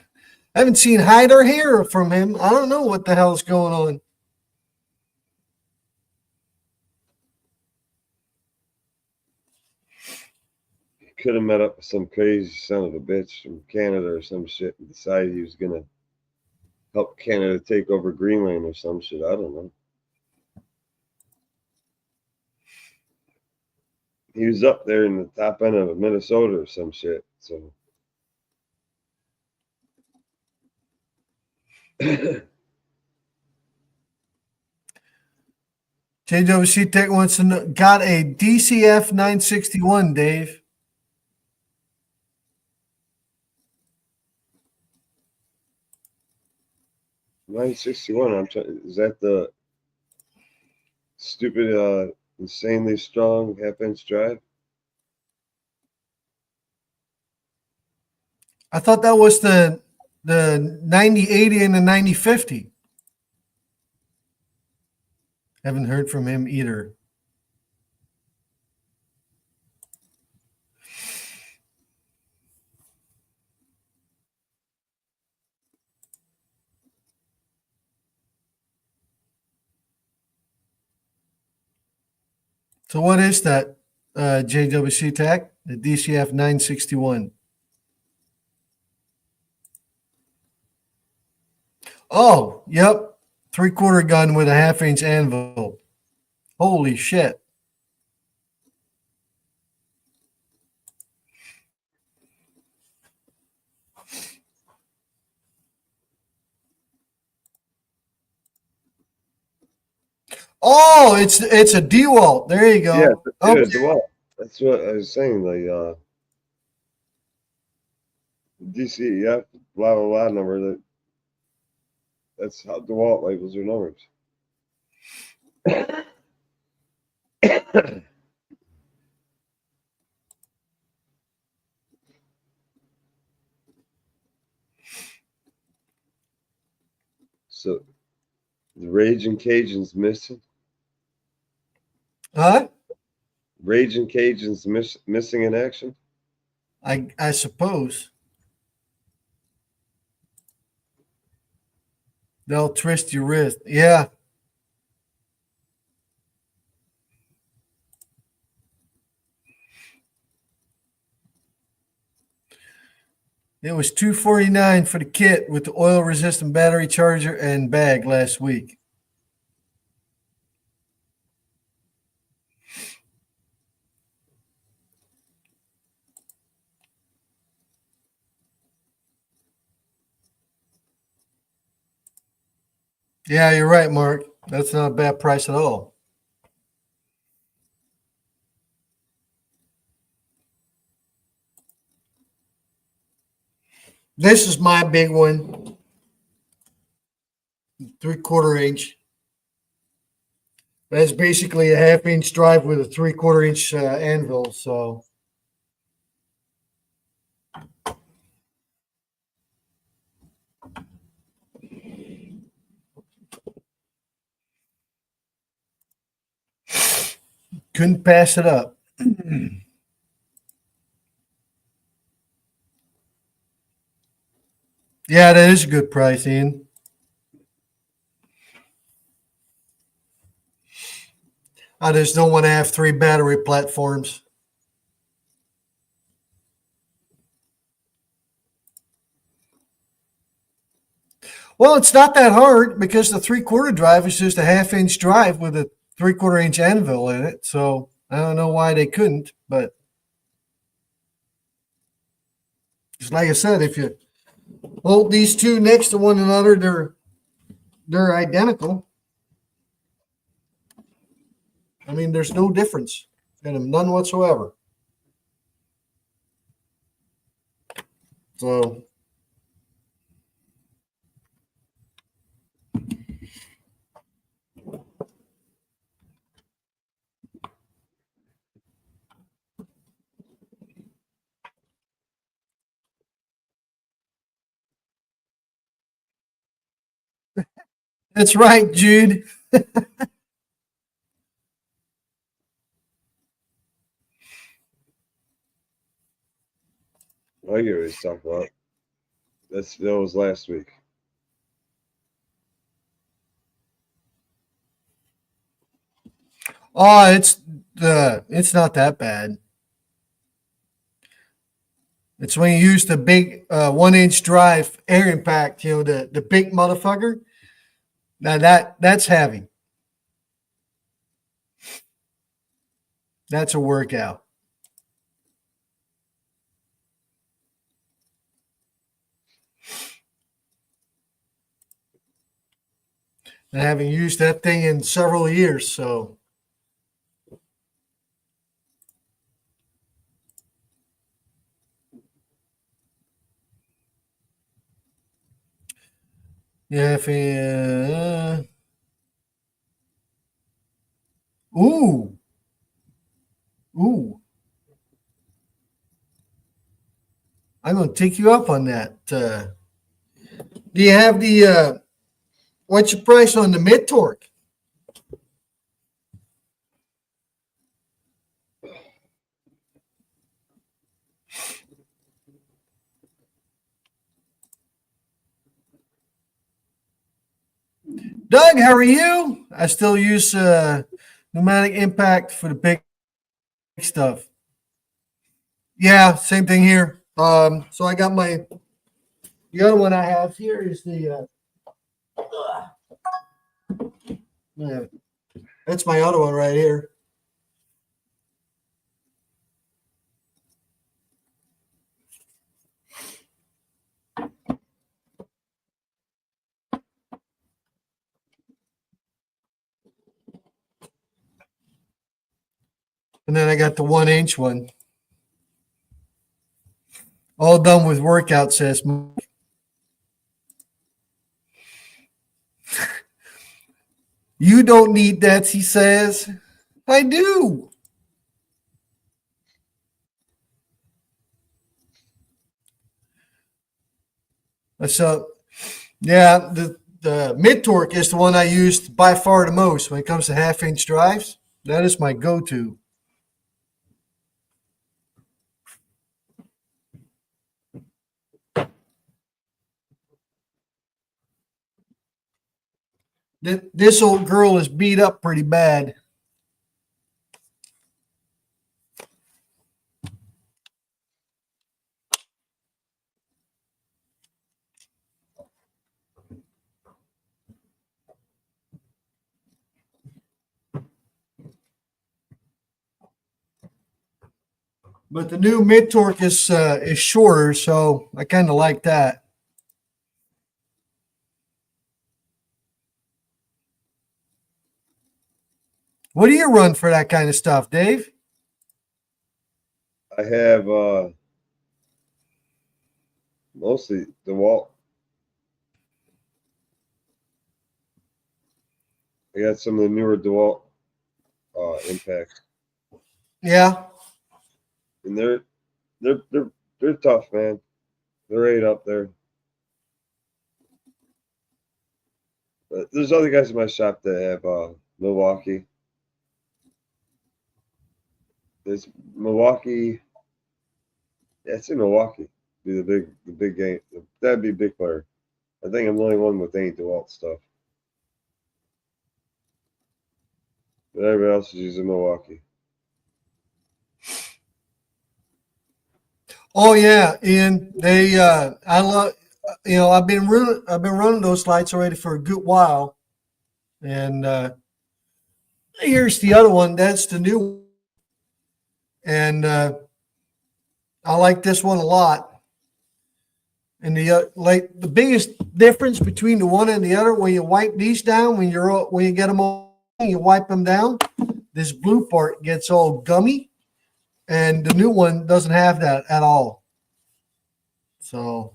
haven't seen hide or hair from him. I don't know what the hell's going on. Could have met up with some crazy son of a bitch from Canada or some shit and decided he was gonna help Canada take over Greenland or some shit. I don't know. He was up there in the top end of Minnesota or some shit. So JWC Tech wants to know, got a DCF 961, Dave. $961. I'm trying. Is that the stupid, insanely strong half-inch drive? I thought that was the 9080 and the 9050. Haven't heard from him either. So what is that, JWC Tech? The DCF 961. Oh, yep. 3/4 gun with a 1/2 inch anvil. Holy shit. Oh, it's a DeWalt. There you Yeah, go. yeah, Okay. DeWalt. That's what I was saying. Like DCF, blah blah blah number. That's how DeWalt labels their numbers. So the Raging Cajun's missing. Huh? Raging Cajun's missing in action. I suppose. They'll twist your wrist. Yeah. It was $249 for the kit with the oil resistant battery charger and bag last week. Yeah, you're right, Mark. That's not a bad price at all. This is my big one. 3/4 inch. That's basically a 1/2 inch drive with a 3/4 inch anvil. So couldn't pass it up. Yeah, that is a good price, Ian. I just don't want to have 3 battery platforms. Well, it's not that hard because the 3/4 drive is just a 1/2 inch drive with a 3/4 inch anvil in it. So I don't know why they couldn't, but just like I said, if you hold these two next to one another, they're identical. I mean, there's no difference in them, none whatsoever. So that's right, Jude. I get what he's talking about. That was last week. Oh, it's not that bad. It's when you use the big 1 inch drive air impact, the big motherfucker. Now that's heavy. That's a workout. And I haven't used that thing in several years, so yeah. If ooh, ooh, I'm gonna take you up on that. Do you have the what's your price on the mid torque? Doug, how are you? I still use pneumatic impact for the big stuff. Yeah, same thing here. So I got the other one I have here is yeah, that's my other one right here. And then I got the 1 inch one. All done with workout, says Mike. You don't need that, he says. I do. So, yeah, the mid torque is the one I use by far the most when it comes to 1/2 inch drives. That is my go to. This old girl is beat up pretty bad. But the new mid torque is shorter, so I kind of like that. What do you run for that kind of stuff, Dave? I have mostly DeWalt. I got some of the newer DeWalt Impact, Yeah. and they're tough, man. They're right up there. But there's other guys in my shop that have Milwaukee. There's Milwaukee. Yeah, it's in Milwaukee. Be the big game. That'd be a big player. I think I'm the only one with any DeWalt stuff. But everybody else is using Milwaukee. Oh yeah, Ian. They I love I've been running those lights already for a good while. And here's the other one. That's the new one. And I like this one a lot. And the biggest difference between the one and the other, when you wipe these down, when you get them all, you wipe them down, this blue part gets all gummy, and the new one doesn't have that at all. So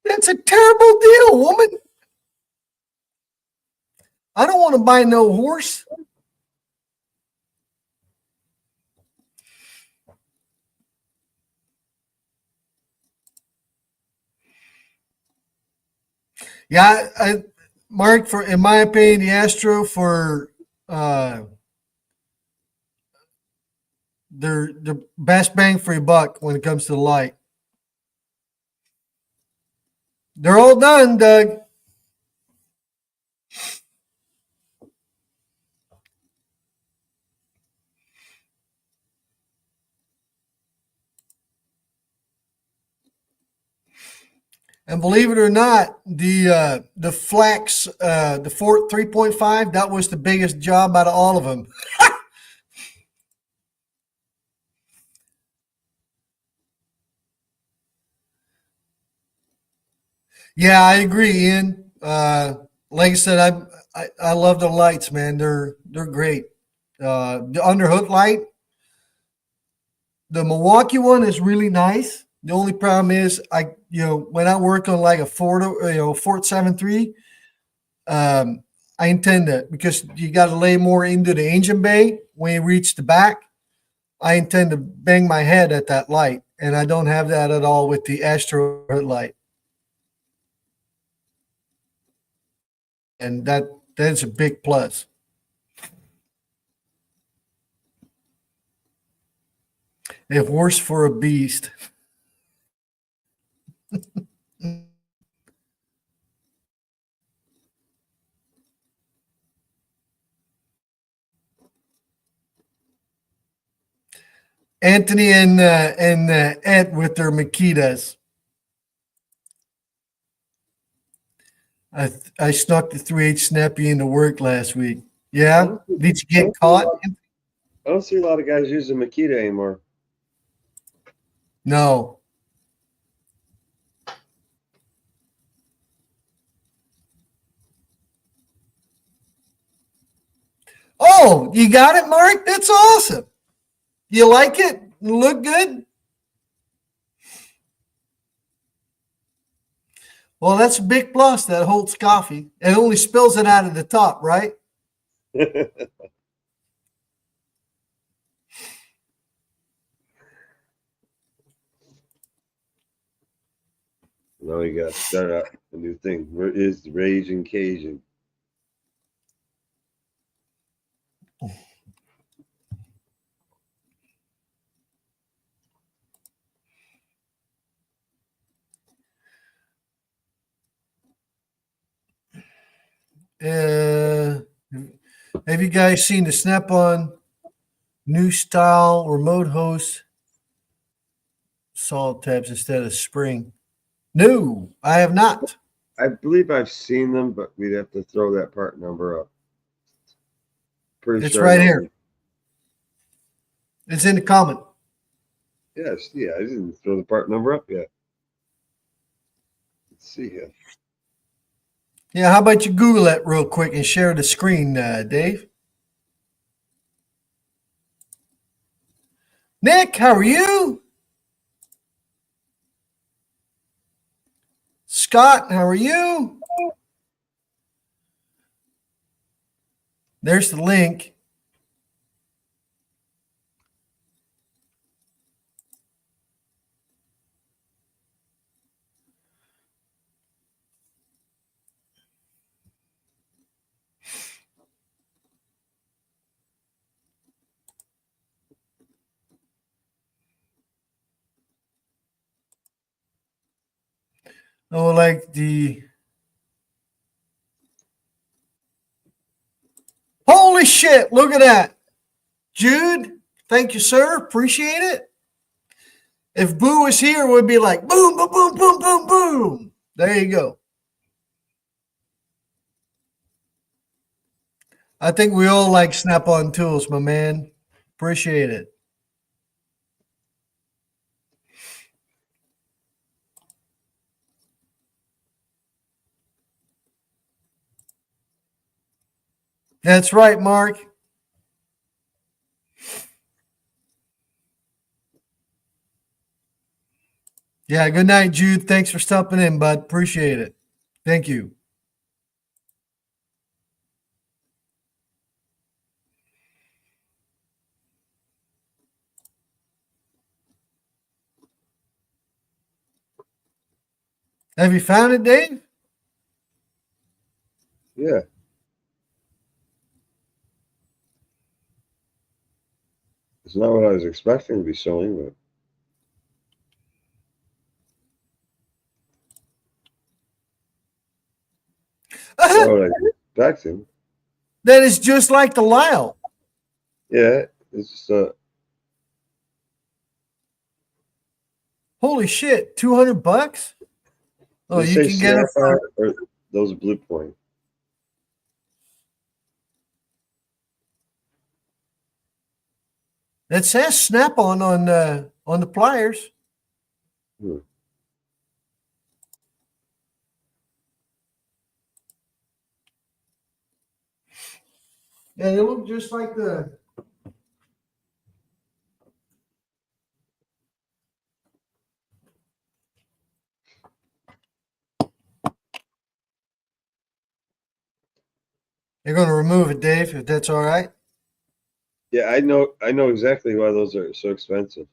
that's a terrible deal, woman. I don't want to buy no horse. Yeah, Mark, for in my opinion, the Astro for they're the best bang for your buck when it comes to the light. They're all done, Doug. And believe it or not, the Flex, the Fort 3.5, that was the biggest job out of all of them. Yeah, I agree, Ian. Like I said, I love the lights, man. They're great. The underhood light, the Milwaukee one is really nice. The only problem is when I work on like a Ford, Fort 7.3, I intend to, because you got to lay more into the engine bay when you reach the back. I intend to bang my head at that light, and I don't have that at all with the Astro light. And that's a big plus. A horse for a beast. Anthony and Ed with their Makitas. I snuck the 3/8 snappy into work last week. Yeah, did you get caught? I don't see a lot of guys using Makita anymore. No. Oh, you got it, Mark? That's awesome. You like it? Look good? Well, that's a big plus, that holds coffee. It only spills it out of the top, right? Now we got to start out a new thing. Where is the Raging Cajun? Have you guys seen the Snap-on new style remote host salt tabs instead of spring? No, I have not. I believe I've seen them, but we'd have to throw that part number up. pretty It's sure. right I know here. him. It's in the comment. Yes, yeah. I didn't throw the part number up yet. Let's see here. Yeah, how about you Google that real quick and share the screen, Dave? Nick, how are you? Scott, how are you? There's the link. Oh, like the holy shit! Look at that, Jude. Thank you, sir. Appreciate it. If Boo was here, we'd be like boom, boom, boom, boom, boom, boom. There you go. I think we all like Snap-on tools, my man. Appreciate it. That's right, Mark. Yeah, good night, Jude. Thanks for stopping in, bud. Appreciate it. Thank you. Have you found it, Dave? Yeah. It's not what I was expecting to be showing, but not what I was expecting. That is just like the Lyle. Yeah, it's just Holy shit, $200? Oh, does it you say can get it Snap-on for or those Blue Point. it says Snap-on on the pliers. Hmm. Yeah, they look just like the They're going to remove it, Dave, if that's all right. Yeah, I know exactly why those are so expensive.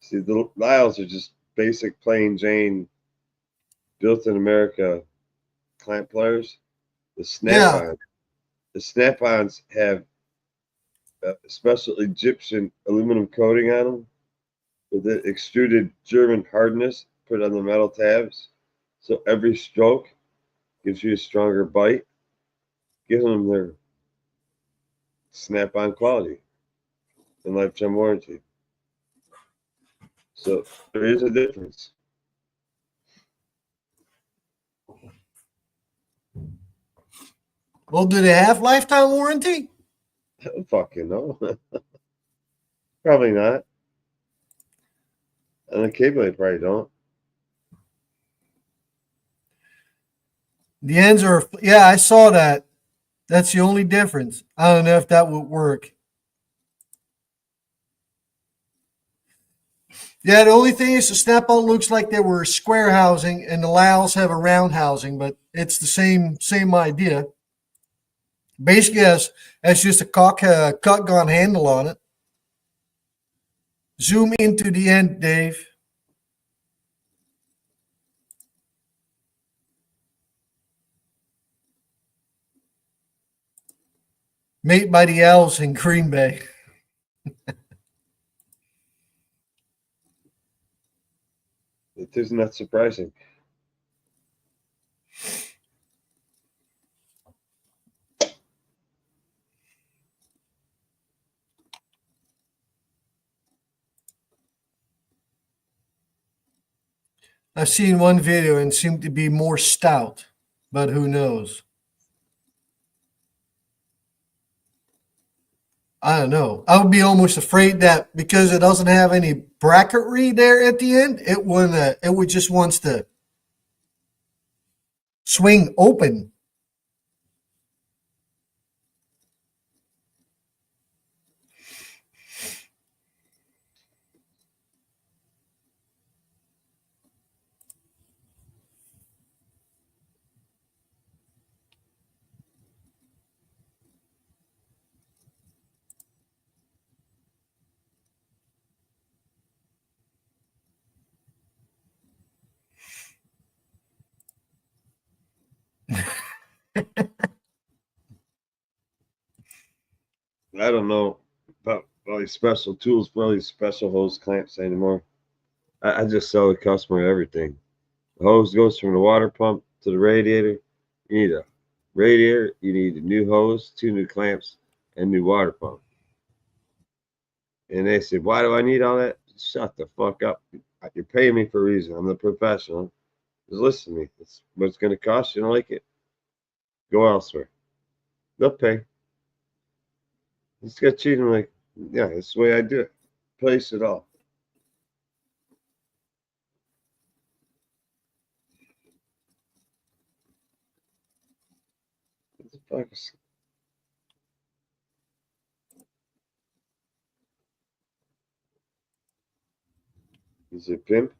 See, the Lyles are just basic plain Jane, built in America clamp pliers. The Yeah. Snap-ons have a special Egyptian aluminum coating on them with the extruded German hardness put on the metal tabs. So every stroke gives you a stronger bite, giving them their Snap-on quality and lifetime warranty. So there is a difference. Well, do they have lifetime warranty? I don't fucking know. Probably not. And the cable, they probably don't. The ends are, yeah, I saw that. That's the only difference. I don't know if that would work. Yeah, the only thing is the Snap-on looks like they were square housing and the Laos have a round housing, but it's the same idea. Basically, has just a cut gun handle on it. Zoom into the end, Dave. Made by the Owls in Green Bay. It isn't that surprising. I've seen one video and seemed to be more stout, but who knows? I don't know. I would be almost afraid that because it doesn't have any bracketry there at the end, it would just wants to swing open. I don't know about all these special tools for all these special hose clamps anymore. I just sell the customer everything. The hose goes from the water pump to the radiator. You need a radiator, you need a new hose, 2 new clamps, and new water pump. And they said, why do I need all that? Shut the fuck up. You're paying me for a reason. I'm the professional. Just listen to me. It's what it's going to cost. You don't like it? Go elsewhere. They'll pay. Just got cheating like, yeah, that's the way I do it. Place it all. What the fuck is... Is it pimp?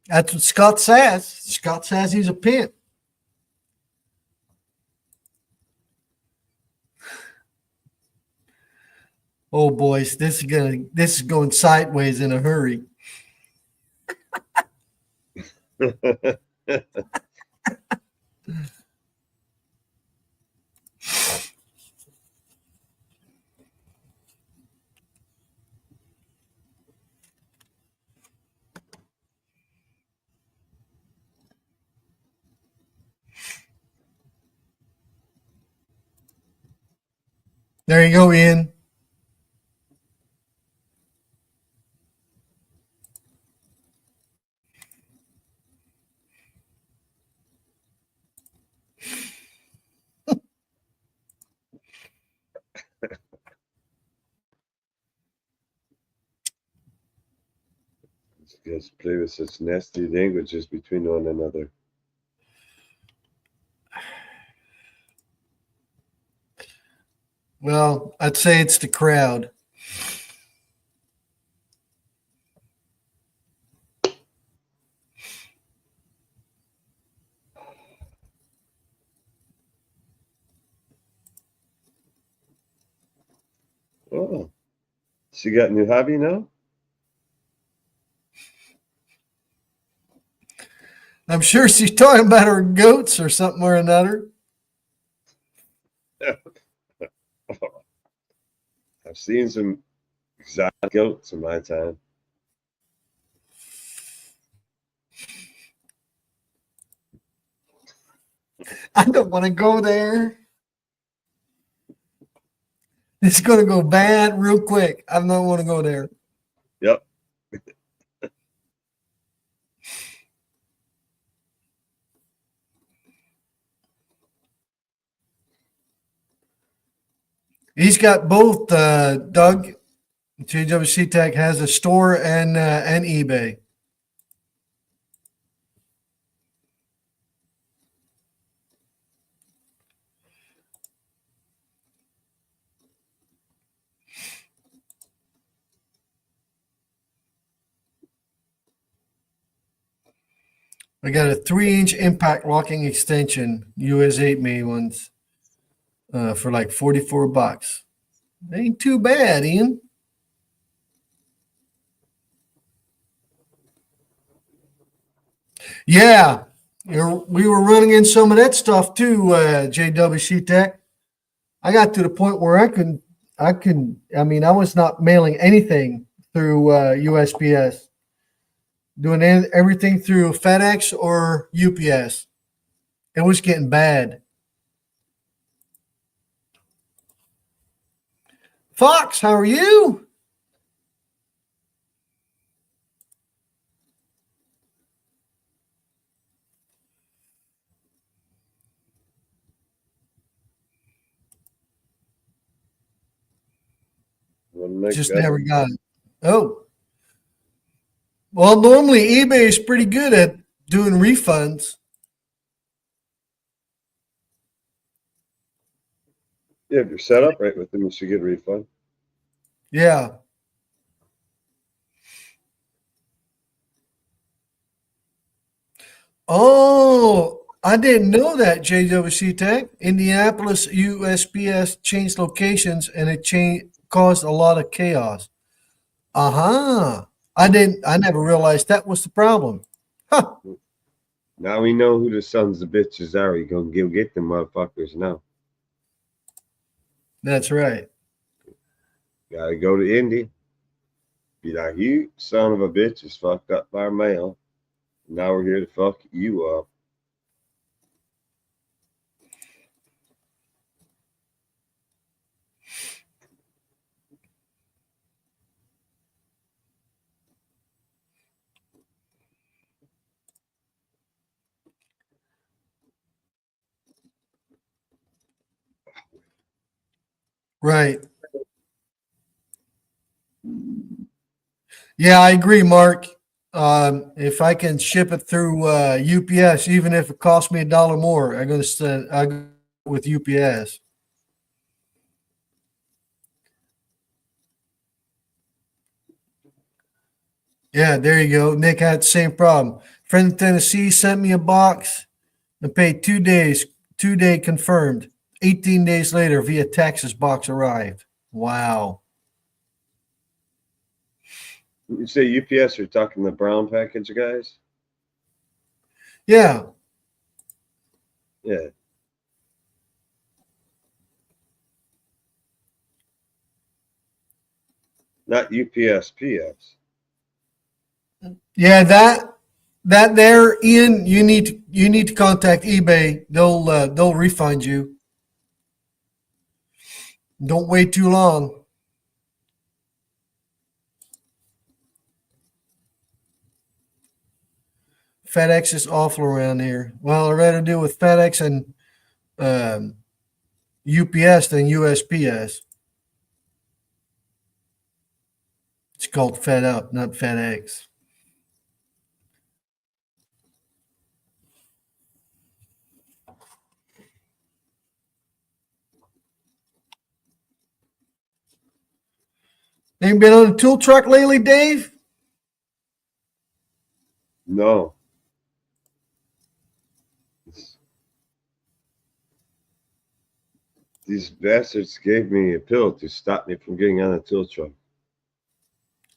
That's what Scott says. Scott says he's a pimp. Oh boys, this is going sideways in a hurry. There you go, Ian. Just play with such nasty languages between one another. Well, I'd say it's the crowd. Oh, she got a new hobby now? I'm sure she's talking about her goats or something or another. I've seen some exotic goats in my time. I don't want to go there. It's going to go bad real quick. I don't want to go there. Yep. He's got both. Doug, JWC Tech has a store and eBay. I got a 3-inch impact locking extension, US 8 made ones, for like $44. Ain't too bad, Ian. Yeah, we were running in some of that stuff too, JWC Tech. I got to the point where I mean, I was not mailing anything through USPS, doing everything through FedEx or UPS. It was getting bad. Fox, how are you? Just never got it. Oh. Well, normally eBay is pretty good at doing refunds. Yeah, if you're set up right with them, you should get a refund. Yeah. Oh, I didn't know that, JWC Tech. Indianapolis USPS changed locations and it caused a lot of chaos. Uh-huh. I never realized that was the problem. Huh. Now we know who the sons of bitches are. You gonna go get them motherfuckers now. That's right. Gotta go to Indy. Be like, you son of a bitch is fucked up by our mail. Now we're here to fuck you up. Right. Yeah, I agree, Mark. If I can ship it through UPS, even if it costs me $1 more, I'm going to send I go with UPS. Yeah, there you go. Nick had the same problem. Friend in Tennessee sent me a box and paid 2 days, 2-day confirmed. 18 days later, via Texas, box arrived. Wow. You say UPS, you're talking the brown package guys? Yeah. Yeah. Not UPS, PS. Yeah, that there, Ian, you need to contact eBay. They'll refund you. Don't wait too long. FedEx is awful around here. Well, I'd rather deal with FedEx and UPS than USPS. It's called Fed Up, not FedEx. Ain't been on a tool truck lately, Dave? No. These bastards gave me a pill to stop me from getting on a tool truck.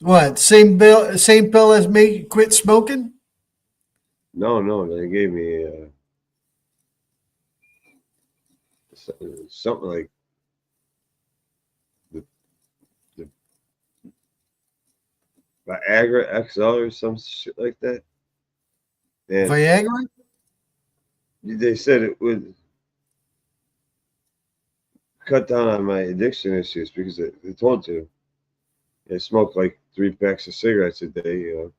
What? Same pill as me quit smoking? No, they gave me something like the Viagra XL or some shit like that. And Viagra? they said it would cut down on my addiction issues because they told you I smoke like 3 packs of cigarettes a day, a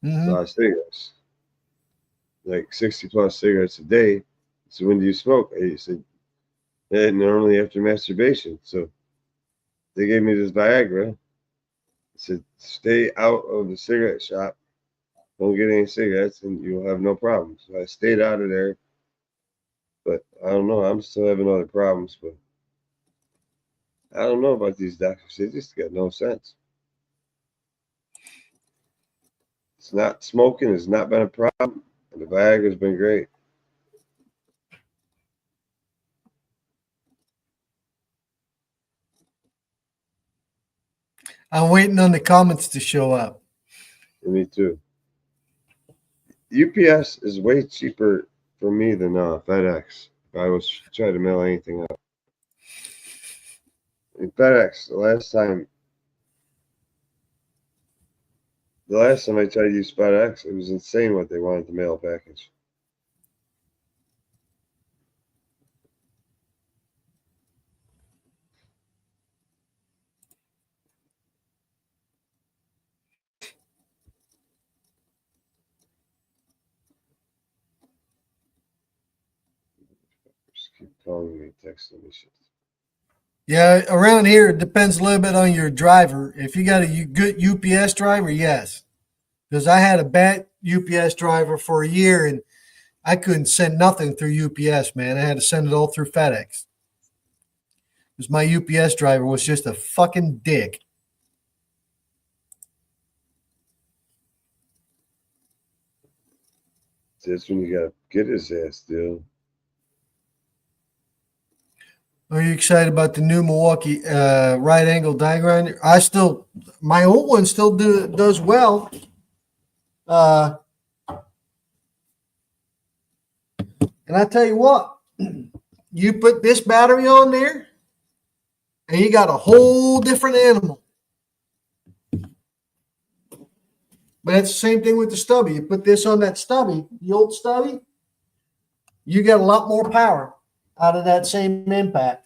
Mm-hmm. lot of cigarettes, like 60 plus cigarettes a day. So when do you smoke? I said, normally after masturbation. So they gave me this Viagra. Said, stay out of the cigarette shop. Don't get any cigarettes and you'll have no problems. So I stayed out of there. But I don't know. I'm still having other problems. But I don't know about these doctors. They just got no sense. It's not smoking has not been a problem. And the Viagra's been great. I'm waiting on the comments to show up. And me too. UPS is way cheaper for me than FedEx. If I was trying to mail anything out. In FedEx, the last time I tried to use FedEx, it was insane what they wanted to mail a package. Just keep calling me, texting me shit. Yeah, around here it depends a little bit on your driver. If you got a good UPS driver, yes. Because I had a bad UPS driver for a year and I couldn't send nothing through UPS, man. I had to send it all through FedEx. Because my UPS driver was just a fucking dick. That's when you gotta get his ass, dude. Are you excited about the new Milwaukee right angle die grinder? My old one still does well. And I tell you what, you put this battery on there, and you got a whole different animal. But it's the same thing with the stubby. You put this on that stubby, the old stubby, you get a lot more power out of that same impact.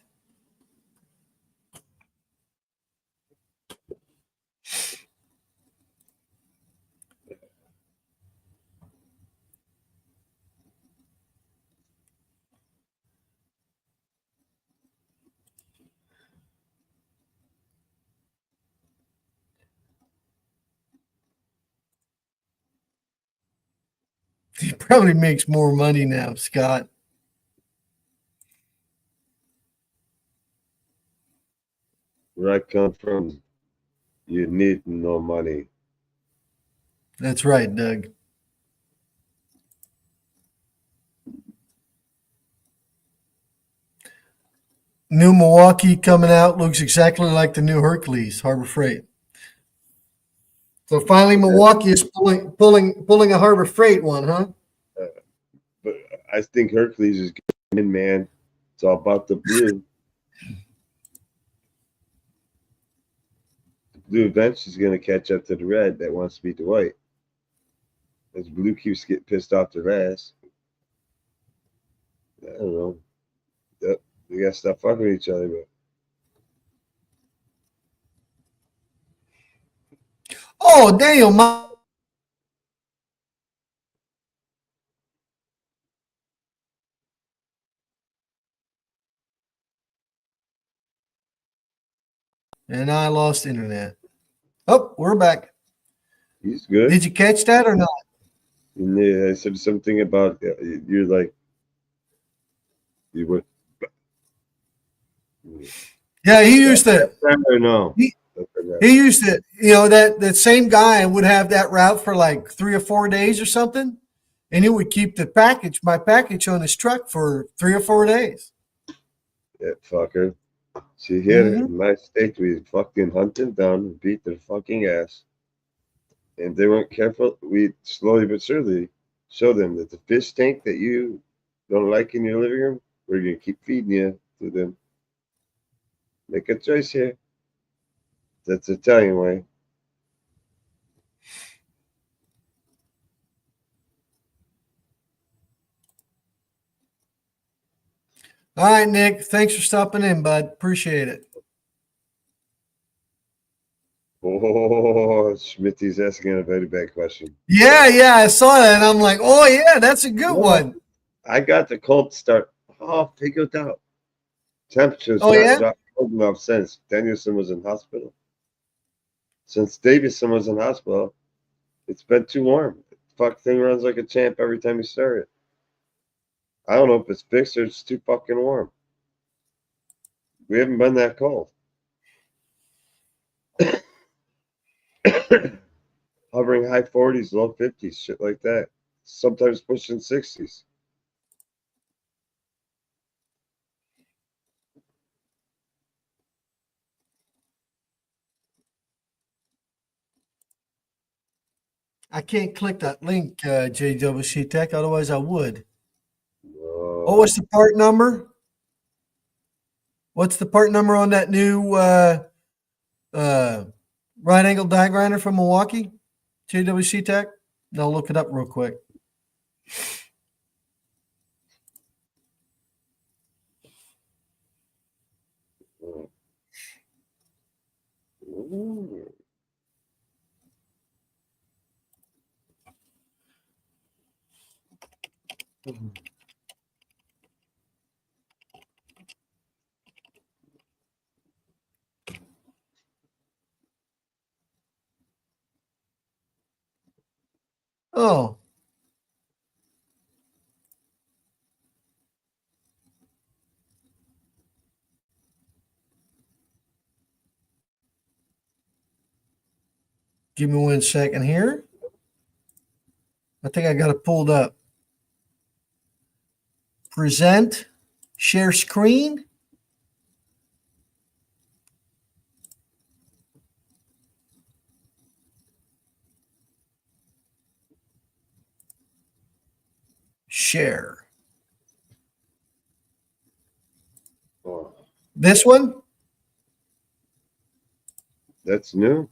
He probably makes more money now, Scott. Where I come from, you need no money. That's right, Doug. New Milwaukee coming out looks exactly like the new Hercules, Harbor Freight. So finally, Milwaukee is pulling a Harbor Freight one, huh? But I think Hercules is getting in, man. It's all about the blue. The blue eventually is going to catch up to the red that wants to beat the white. As blue keeps getting pissed off their ass. I don't know. Yep. They got to stop fucking with each other. But Oh, Daniel, and I lost internet. Oh, we're back. he's good. Did you catch that or not? And yeah, I said something about you're like, you went. Yeah, he used to. Or no. He used to. You know that same guy would have that route for like 3 or 4 days or something, and he would keep my package on his truck for 3 or 4 days. That fucker. See here in my state, we fucking hunt them down and beat their fucking ass. And they weren't careful. We slowly but surely show them that the fish tank that you don't like in your living room, we're gonna keep feeding you to them. Make a choice here. That's the Italian way. All right, Nick. Thanks for stopping in, bud. Appreciate it. Oh, Schmitty's asking a very bad question. Yeah, I saw that, and I'm like, oh yeah, that's a good one. I got the cold start. Oh, figure it out. Temperatures Oh not yeah. dropped cold enough since Danielson was in hospital. Since Davison was in hospital, it's been too warm. The fuck thing runs like a champ every time you start it. I don't know if it's fixed or it's too fucking warm. We haven't been that cold. Hovering high 40s, low 50s, shit like that. Sometimes pushing 60s. I can't click that link, JWC Tech. Otherwise, I would. No. What was the part number? What's the part number on that new right angle die grinder from Milwaukee? JWC Tech. I'll look it up real quick. Oh, give me 1 second here. I think I got it pulled up. Present, share screen. Share. Oh, This one? that's new.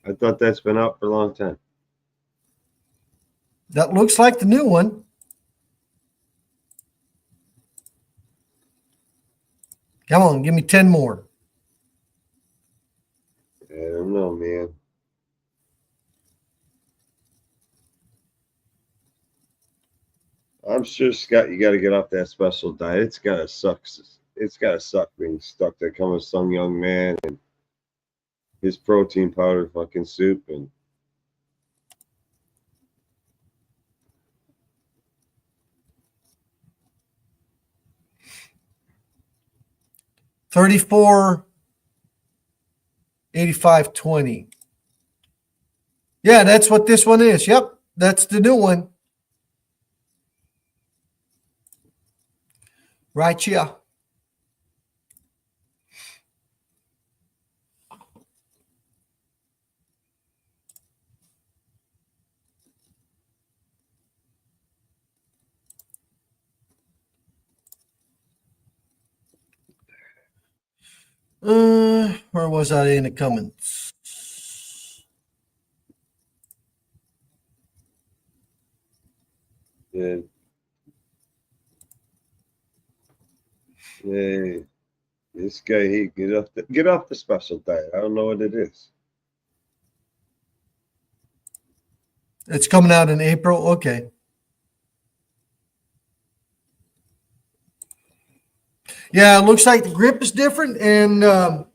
I thought that's been out for a long time. That looks like the new one. Come on, give me 10 more. I don't know, man. I'm sure, Scott, you got to get off that special diet. It's gotta suck. It's gotta suck being stuck there coming with some young man and his protein powder fucking soup and 34, 85, 20. Yeah, that's what this one is. Yep, that's the new one. Right here. Where was I in the comments? yeah. Hey, this guy, he get off the special diet. I don't know what it is. It's coming out in April. Okay. Yeah, it looks like the grip is different, and the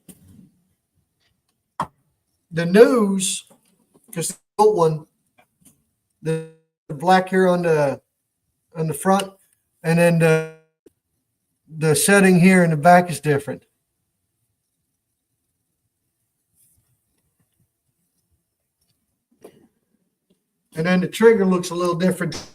nose, because the old one, the black here on the front, and then the setting here in the back is different. And then the trigger looks a little different.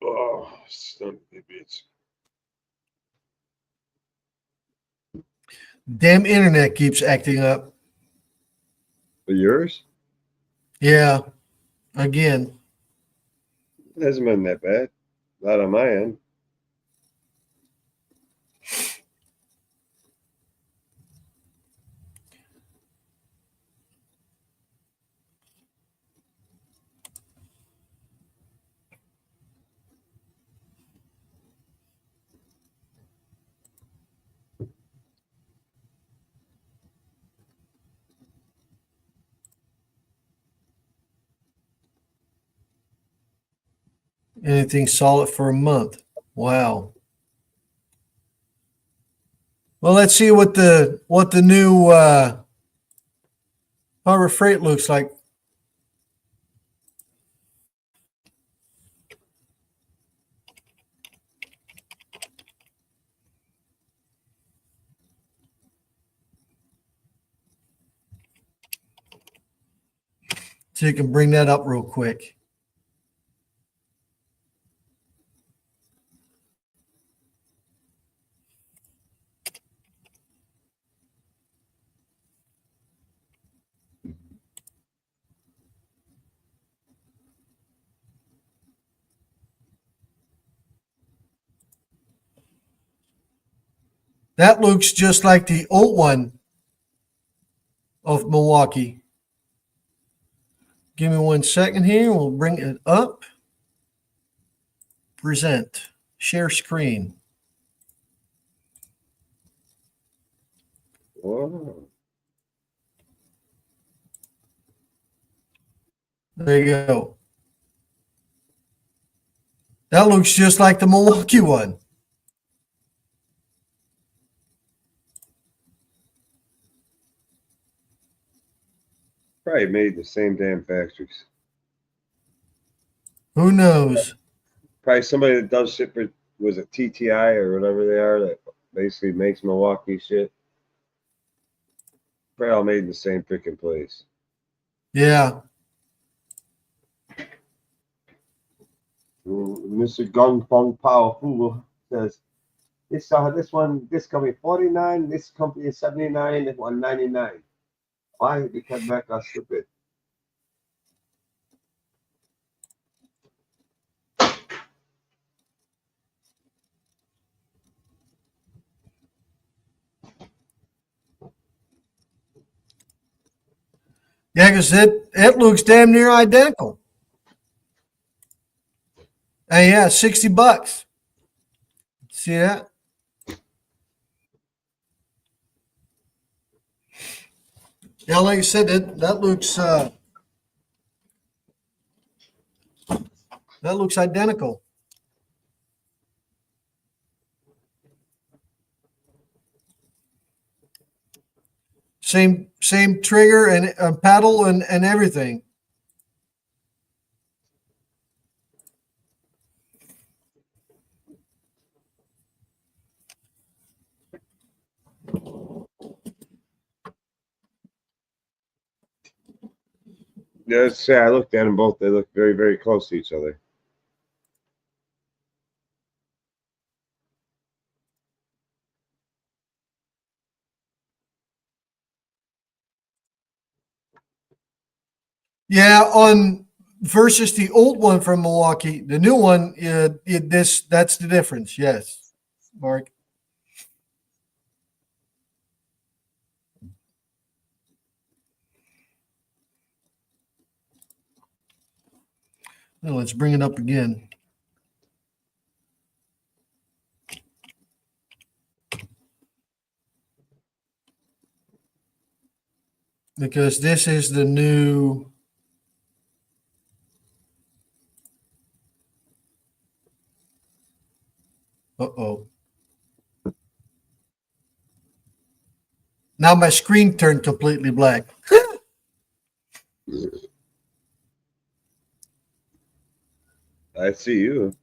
Oh, son of a bitch. Damn internet keeps acting up. For yours? Yeah, again. It hasn't been that bad. Not on my end. Anything solid for a month. Wow. Well, let's see what the new Harbor Freight looks like. So you can bring that up real quick. That looks just like the old one of Milwaukee. Give me 1 second here. We'll bring it up. Present. Share screen. Whoa. There you go. That looks just like the Milwaukee one. Probably made the same damn factories. Who knows? Probably somebody that does shit for, was it TTI or whatever they are, that basically makes Milwaukee shit. Probably all made in the same freaking place. Yeah. Mr. Gung Fung Pao Fu says, this company 49, this company is 79, and 199. Why? Because back are stupid. Yeah, because it looks damn near identical. Hey, yeah, $60. See that? Yeah, like I said, that looks identical. Same trigger and paddle and everything. Yeah, I looked at them both. They look very, very close to each other. Yeah, on versus the old one from Milwaukee, the new one, that's the difference. Yes, Mark. Well, let's bring it up again. Because this is the new. Uh-oh. Now my screen turned completely black. I see you.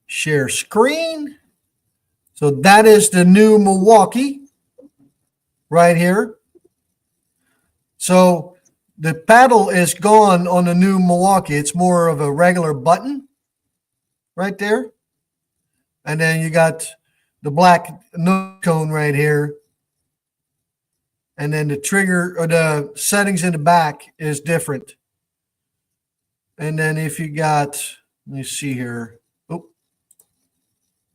Share screen. So that is the new Milwaukee right here. So the paddle is gone on the new Milwaukee. It's more of a regular button right there. And then you got the black nose cone right here. And then the trigger or the settings in the back is different. And then if you got, let me see here. Oh,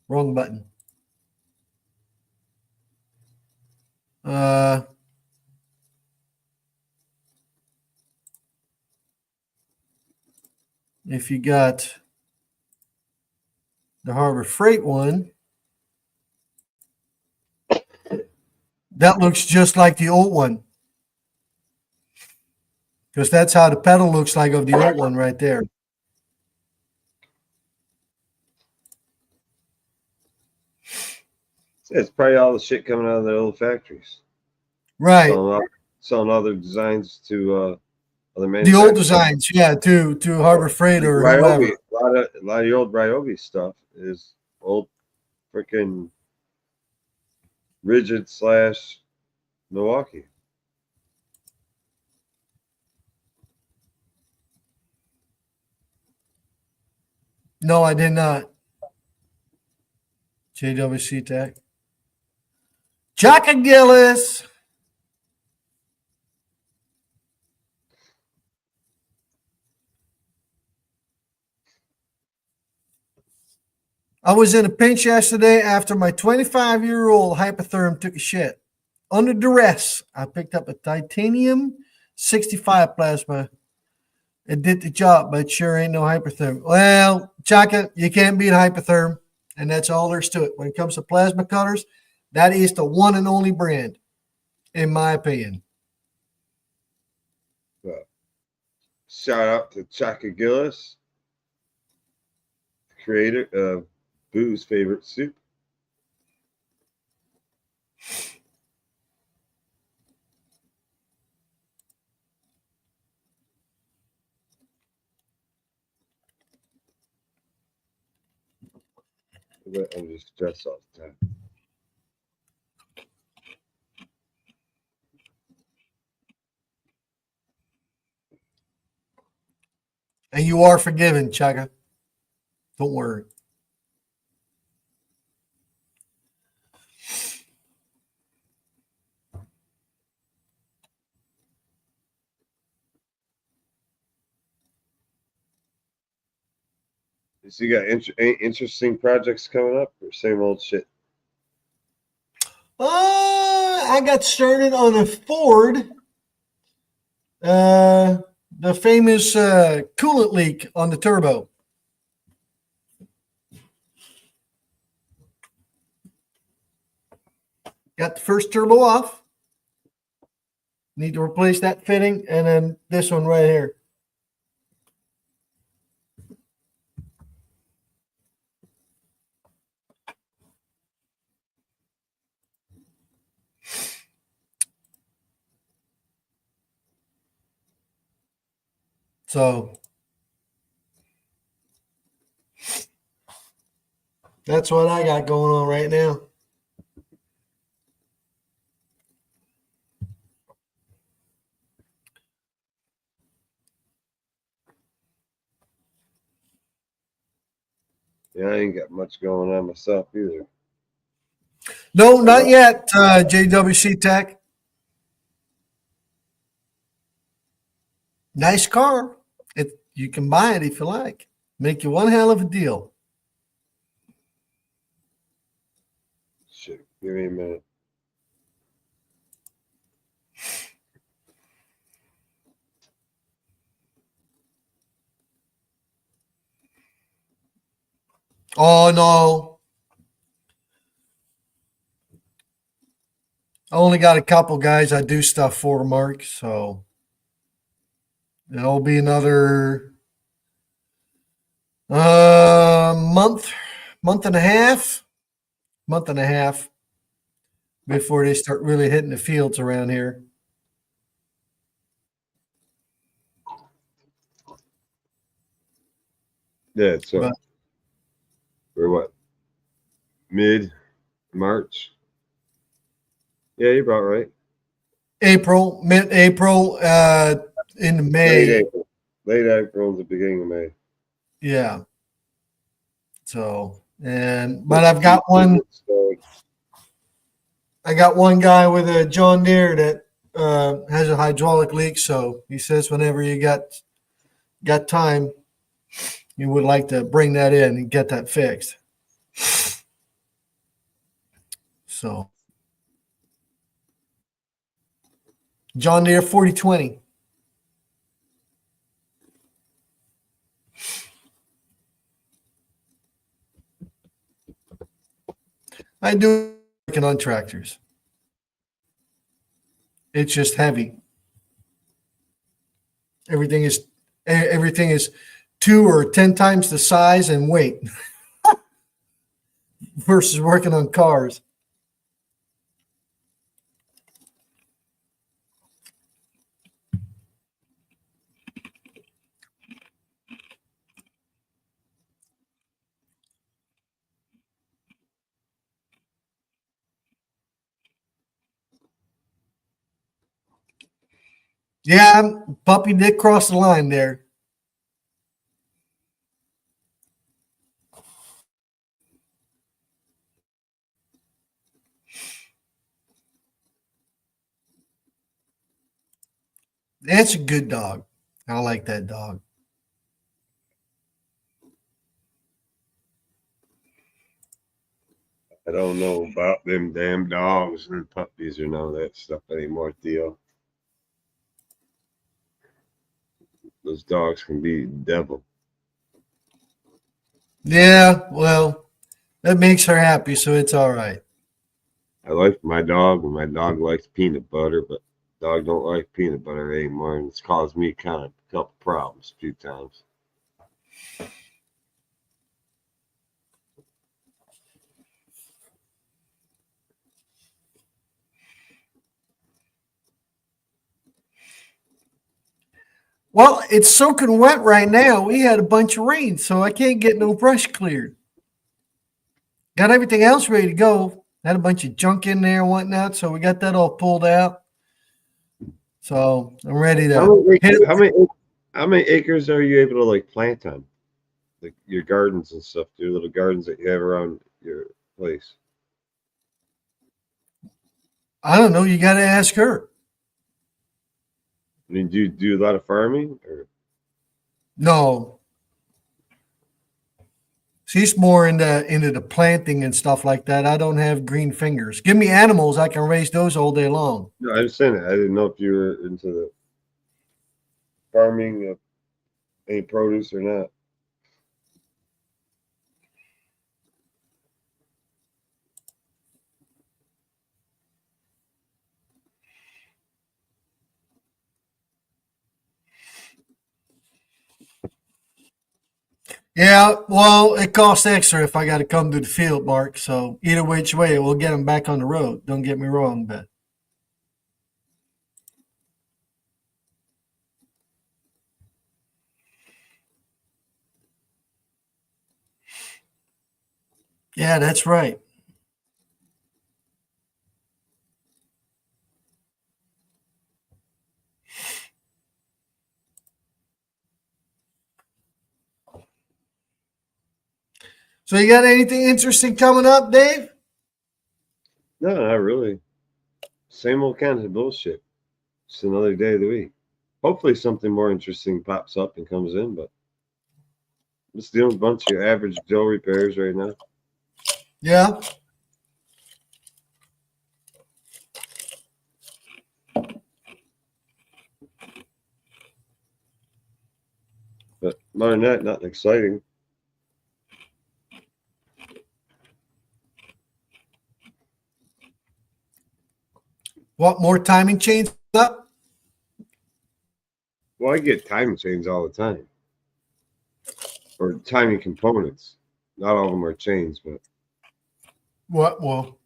wrong button. If you got the Harbor Freight one, that looks just like the old one. Because that's how the pedal looks like of the old one right there. It's probably all the shit coming out of their old factories. Right. Selling other designs to other The manufacturers. old designs, yeah, to Harbor Freight or whoever. Ryobi, a lot of your old Ryobi stuff is old freaking rigid / Milwaukee. No, I did not. JWC Tech. Jocka Gillis. I was in a pinch yesterday after my 25-year-old Hypertherm took a shit. Under duress, I picked up a titanium 65 plasma. It did the job, but sure ain't no Hypertherm. Well, Chaka, you can't beat Hypertherm, and that's all there's to it. When it comes to plasma cutters, that is the one and only brand, in my opinion. Shout out to Chaka Gillis, creator of Boo's favorite soup. But I'm just stressed all the time. And you are forgiven, Chugga. Don't worry. So you got interesting projects coming up, or same old shit? I got started on a Ford. The famous coolant leak on the turbo. Got the first turbo off. Need to replace that fitting, and then this one right here. So that's what I got going on right now. Yeah, I ain't got much going on myself either. No, not yet, JWC Tech. Nice car. You can buy it if you like. Make you one hell of a deal. Shit, give me a minute. Oh no. I only got a couple guys I do stuff for, Mark, so it'll be another month and a half before they start really hitting the fields around here. Yeah, so But- for what? Mid-March? Yeah, you're about right. April, mid-April, into May. Late April. Late April, the beginning of May. Yeah. So, but I've got one. I got one guy with a John Deere that has a hydraulic leak. So he says whenever you got time, you would like to bring that in and get that fixed. So John Deere 4020. I do working on tractors. It's just heavy. Everything is 2 or 10 times the size and weight versus working on cars. Yeah, puppy did cross the line there. That's a good dog. I like that dog. I don't know about them damn dogs and puppies or none of that stuff anymore, Theo. Those dogs can be the devil. Yeah, well, that makes her happy, so it's all right. I like my dog, and my dog likes peanut butter, but dog don't like peanut butter anymore, and it's caused me kind of a couple problems a few times. Well, it's soaking wet right now. We had a bunch of rain, so I can't get no brush cleared. Got everything else ready to go. Had a bunch of junk in there and whatnot, so we got that all pulled out. So I'm ready to hit it. How many acres are you able to like plant on? Like your gardens and stuff, your little gardens that you have around your place. I don't know. You got to ask her. I mean, do you do a lot of farming or? No, she's more into the planting and stuff like that. I don't have green fingers. Give me animals, I can raise those all day long. No, I understand that. I didn't know if you were into the farming of any produce or not. Yeah, well, it costs extra if I got to come to the field, Mark. So either which way, we'll get them back on the road. Don't get me wrong, but yeah, that's right. So you got anything interesting coming up, Dave? No, not really. Same old kind of bullshit. Just another day of the week. Hopefully something more interesting pops up and comes in, but I'm just doing a bunch of average Joe repairs right now. Yeah. But other than that, nothing exciting. What more timing chains up? Well, I get timing chains all the time. Or timing components. Not all of them are chains, but What? Well,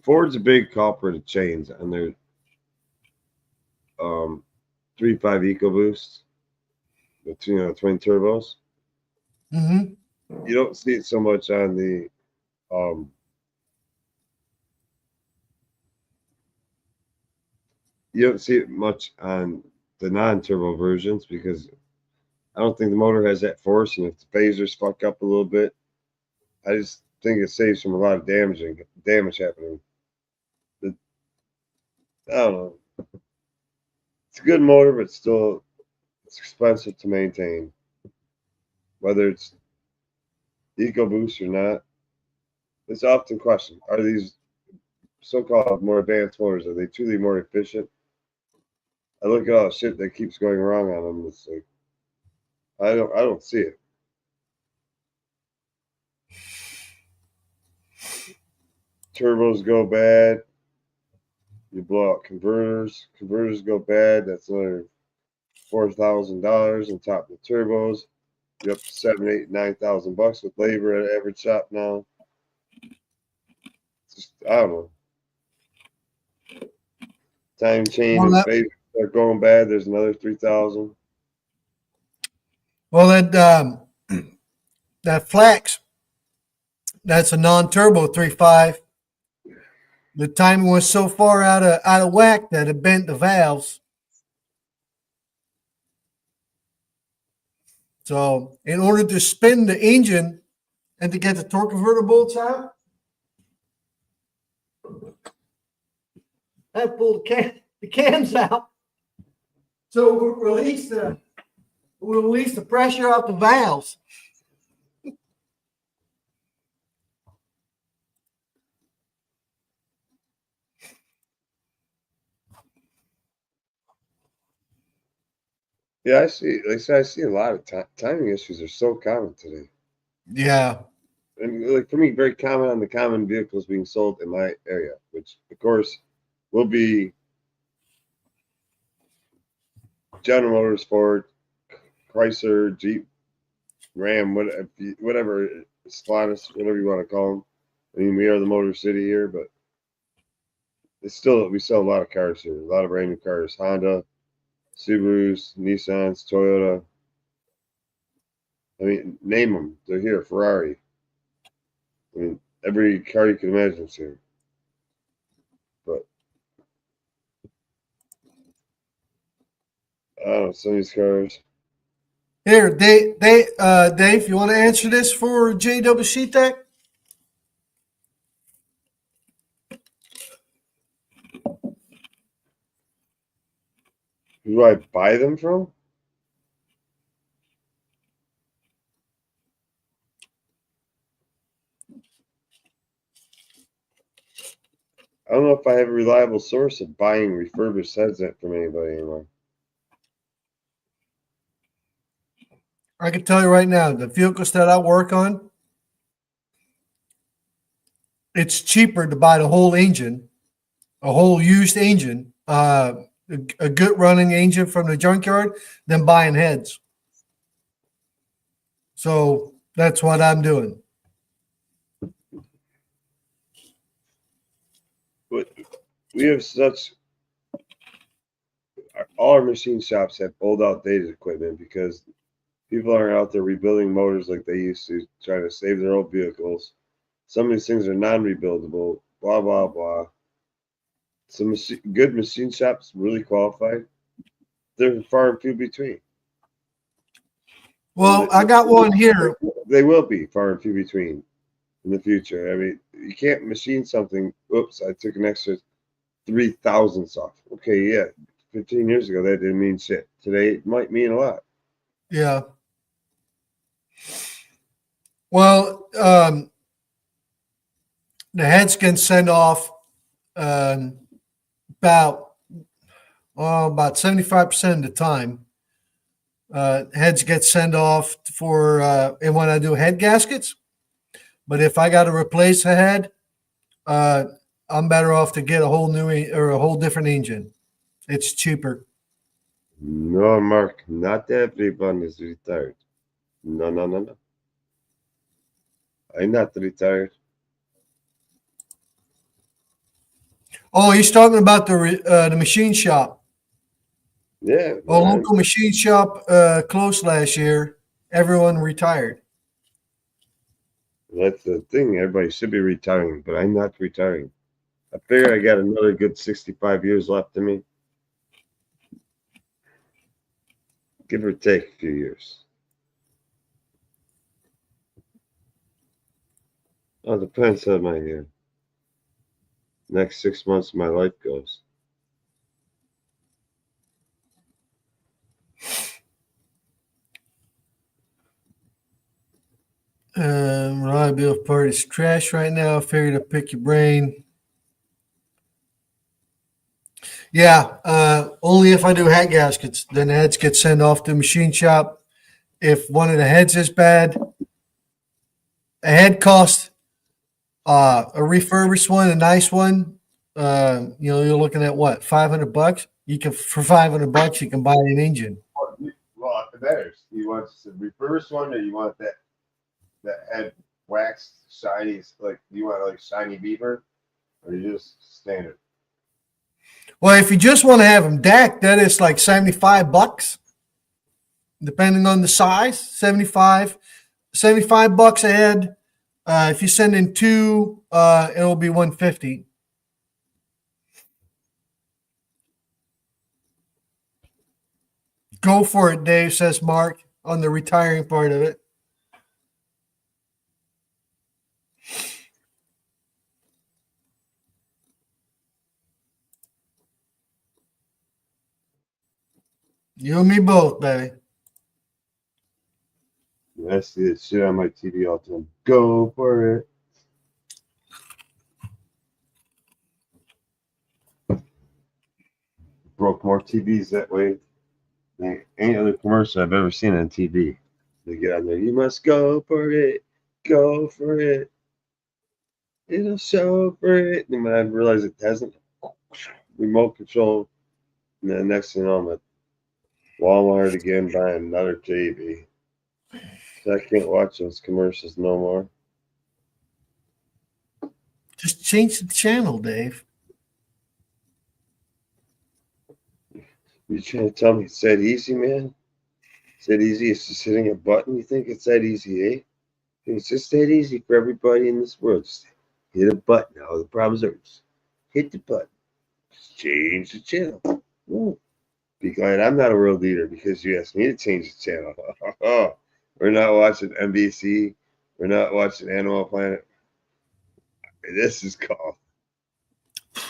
Ford's a big culprit of chains on their 3.5 EcoBoost with twin turbos. mm-hmm. You don't see it so much on the you don't see it much on the non-turbo versions because I don't think the motor has that force, and if the phasers fuck up a little bit, I just think it saves from a lot of damage happening. I don't know. It's a good motor, but still, it's expensive to maintain. Whether it's EcoBoost or not, it's often questioned: are these so-called more advanced motors, are they truly more efficient? I look at all the shit that keeps going wrong on them. It's like I don't see it. Turbos go bad. You blow out converters. Converters go bad. That's another $4,000 on top of the turbos. You're up to $7,000, $8,000, $9,000 with labor at every shop now. It's just I don't know. Time chain Well, and that- phasers are going bad. There's another 3,000. Well, that Flex, that's a non-turbo 3.5. The timing was so far out of whack that it bent the valves. So, in order to spin the engine and to get the torque converter bolts out, I pulled the cams out. So we'll release the pressure off the valves. Yeah, I see. Like I said, I see a lot of timing issues are so common today. Yeah. And like for me, very common on the common vehicles being sold in my area, which of course will be General Motors, Ford, Chrysler, Jeep, Ram, whatever, Stellantis, whatever you want to call them. I mean, we are the Motor City here, but it's still, we sell a lot of cars here, a lot of brand new cars. Honda, Subarus, Nissans, Toyota. I mean, name them. They're here. Ferrari. I mean, every car you can imagine is here. But I don't know, some of these cars. Here, Dave, you want to answer this for JWC Tech? Who do I buy them from? I don't know if I have a reliable source of buying refurbished headset from anybody anymore. I can tell you right now, the vehicles that I work on, it's cheaper to buy the whole engine, a whole used engine, a good running engine from the junkyard than buying heads. So that's what I'm doing. But we have such, all our machine shops have old, outdated equipment because people aren't out there rebuilding motors like they used to, trying to save their old vehicles. Some of these things are non-rebuildable, blah, blah, blah. Some good machine shops, really qualified, they're far and few between. Well, I got one here. They will be far and few between in the future. I mean, you can't machine something. Oops, I took an extra 3 thousandths off. Okay, yeah, 15 years ago that didn't mean shit. Today it might mean a lot. Yeah. Well, the heads can send off about 75% of the time. Heads get sent off for and when I do head gaskets. But if I got to replace a head, I'm better off to get a whole new or a whole different engine. It's cheaper. No, Mark, not everyone is retired. No, no, no, no. I'm not retired. Oh, he's talking about the machine shop. Yeah. A local machine shop closed last year. Everyone retired. That's the thing. Everybody should be retiring, but I'm not retiring. I figure I got another good 65 years left in me. Give or take a few years. Oh, depends how my next 6 months of my life goes. Reliability part is trash right now. Figured to pick your brain. Yeah, only if I do head gaskets. Then the heads get sent off to the machine shop. If one of the heads is bad, a head costs a refurbished one, a nice one. You're looking at what, $500? You can for $500 you can buy an engine. Well, it matters. You want the refurbished one, or you want that head waxed, shiny, like you want like shiny beaver, or you just standard? Well, if you just want to have them decked, that is like $75, depending on the size. 75 $75 a head. If you send in two, it'll be $150. Go for it, Dave, says Mark on the retiring part of it. You and me both, baby. I see that shit on my TV all the time. Go for it. Broke more TVs that way than any other commercial I've ever seen on TV. They get on there, you must go for it. Go for it. It'll show for it. And when I realize it hasn't, remote control, and then next thing you know, Walmart again buying another TV. So I can't watch those commercials no more. Just change the channel, Dave. You trying to tell me it's that easy, man? It's that easy? It's just hitting a button? You think it's that easy, eh? It's just that easy for everybody in this world. Just hit a button. All the problems are just hit the button. Just change the channel. Ooh. Be glad I'm not a world leader because you asked me to change the channel. We're not watching NBC. We're not watching Animal Planet. This is called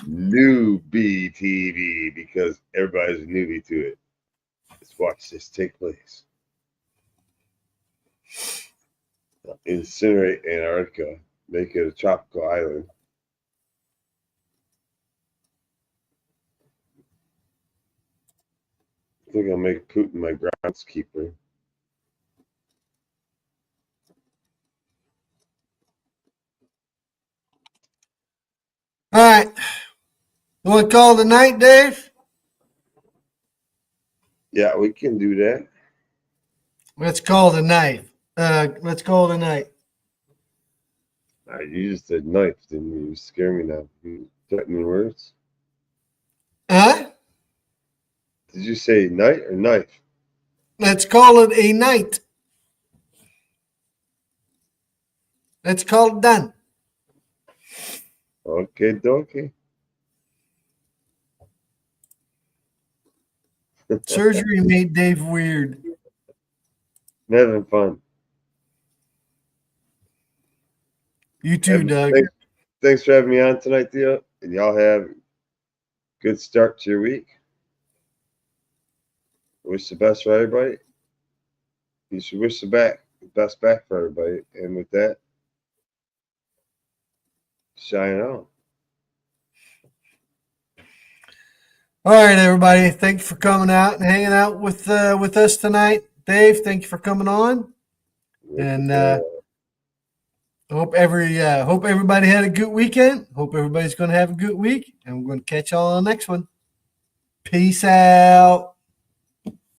Newbie TV because everybody's a newbie to it. Let's watch this take place. Incinerate Antarctica, make it a tropical island. I think I'll make Putin my groundskeeper. All right. You want to call it a night, Dave? Yeah, we can do that. Let's call it a night. Let's call it a night. You just said knife, didn't you? You scare me now. You threatening words? Huh? Did you say night or knife? Let's call it a night. Let's call it done. Okay, dokie. Surgery made Dave weird. I'm having fun. You too, Doug. Thanks for having me on tonight, Theo. And y'all have a good start to your week. Wish the best for everybody. You should wish the best back for everybody. And with that, shine on. All right, everybody. Thank you for coming out and hanging out with us tonight. Dave, thank you for coming on. And hope everybody had a good weekend. Hope everybody's going to have a good week. And we're going to catch y'all on the next one. Peace out.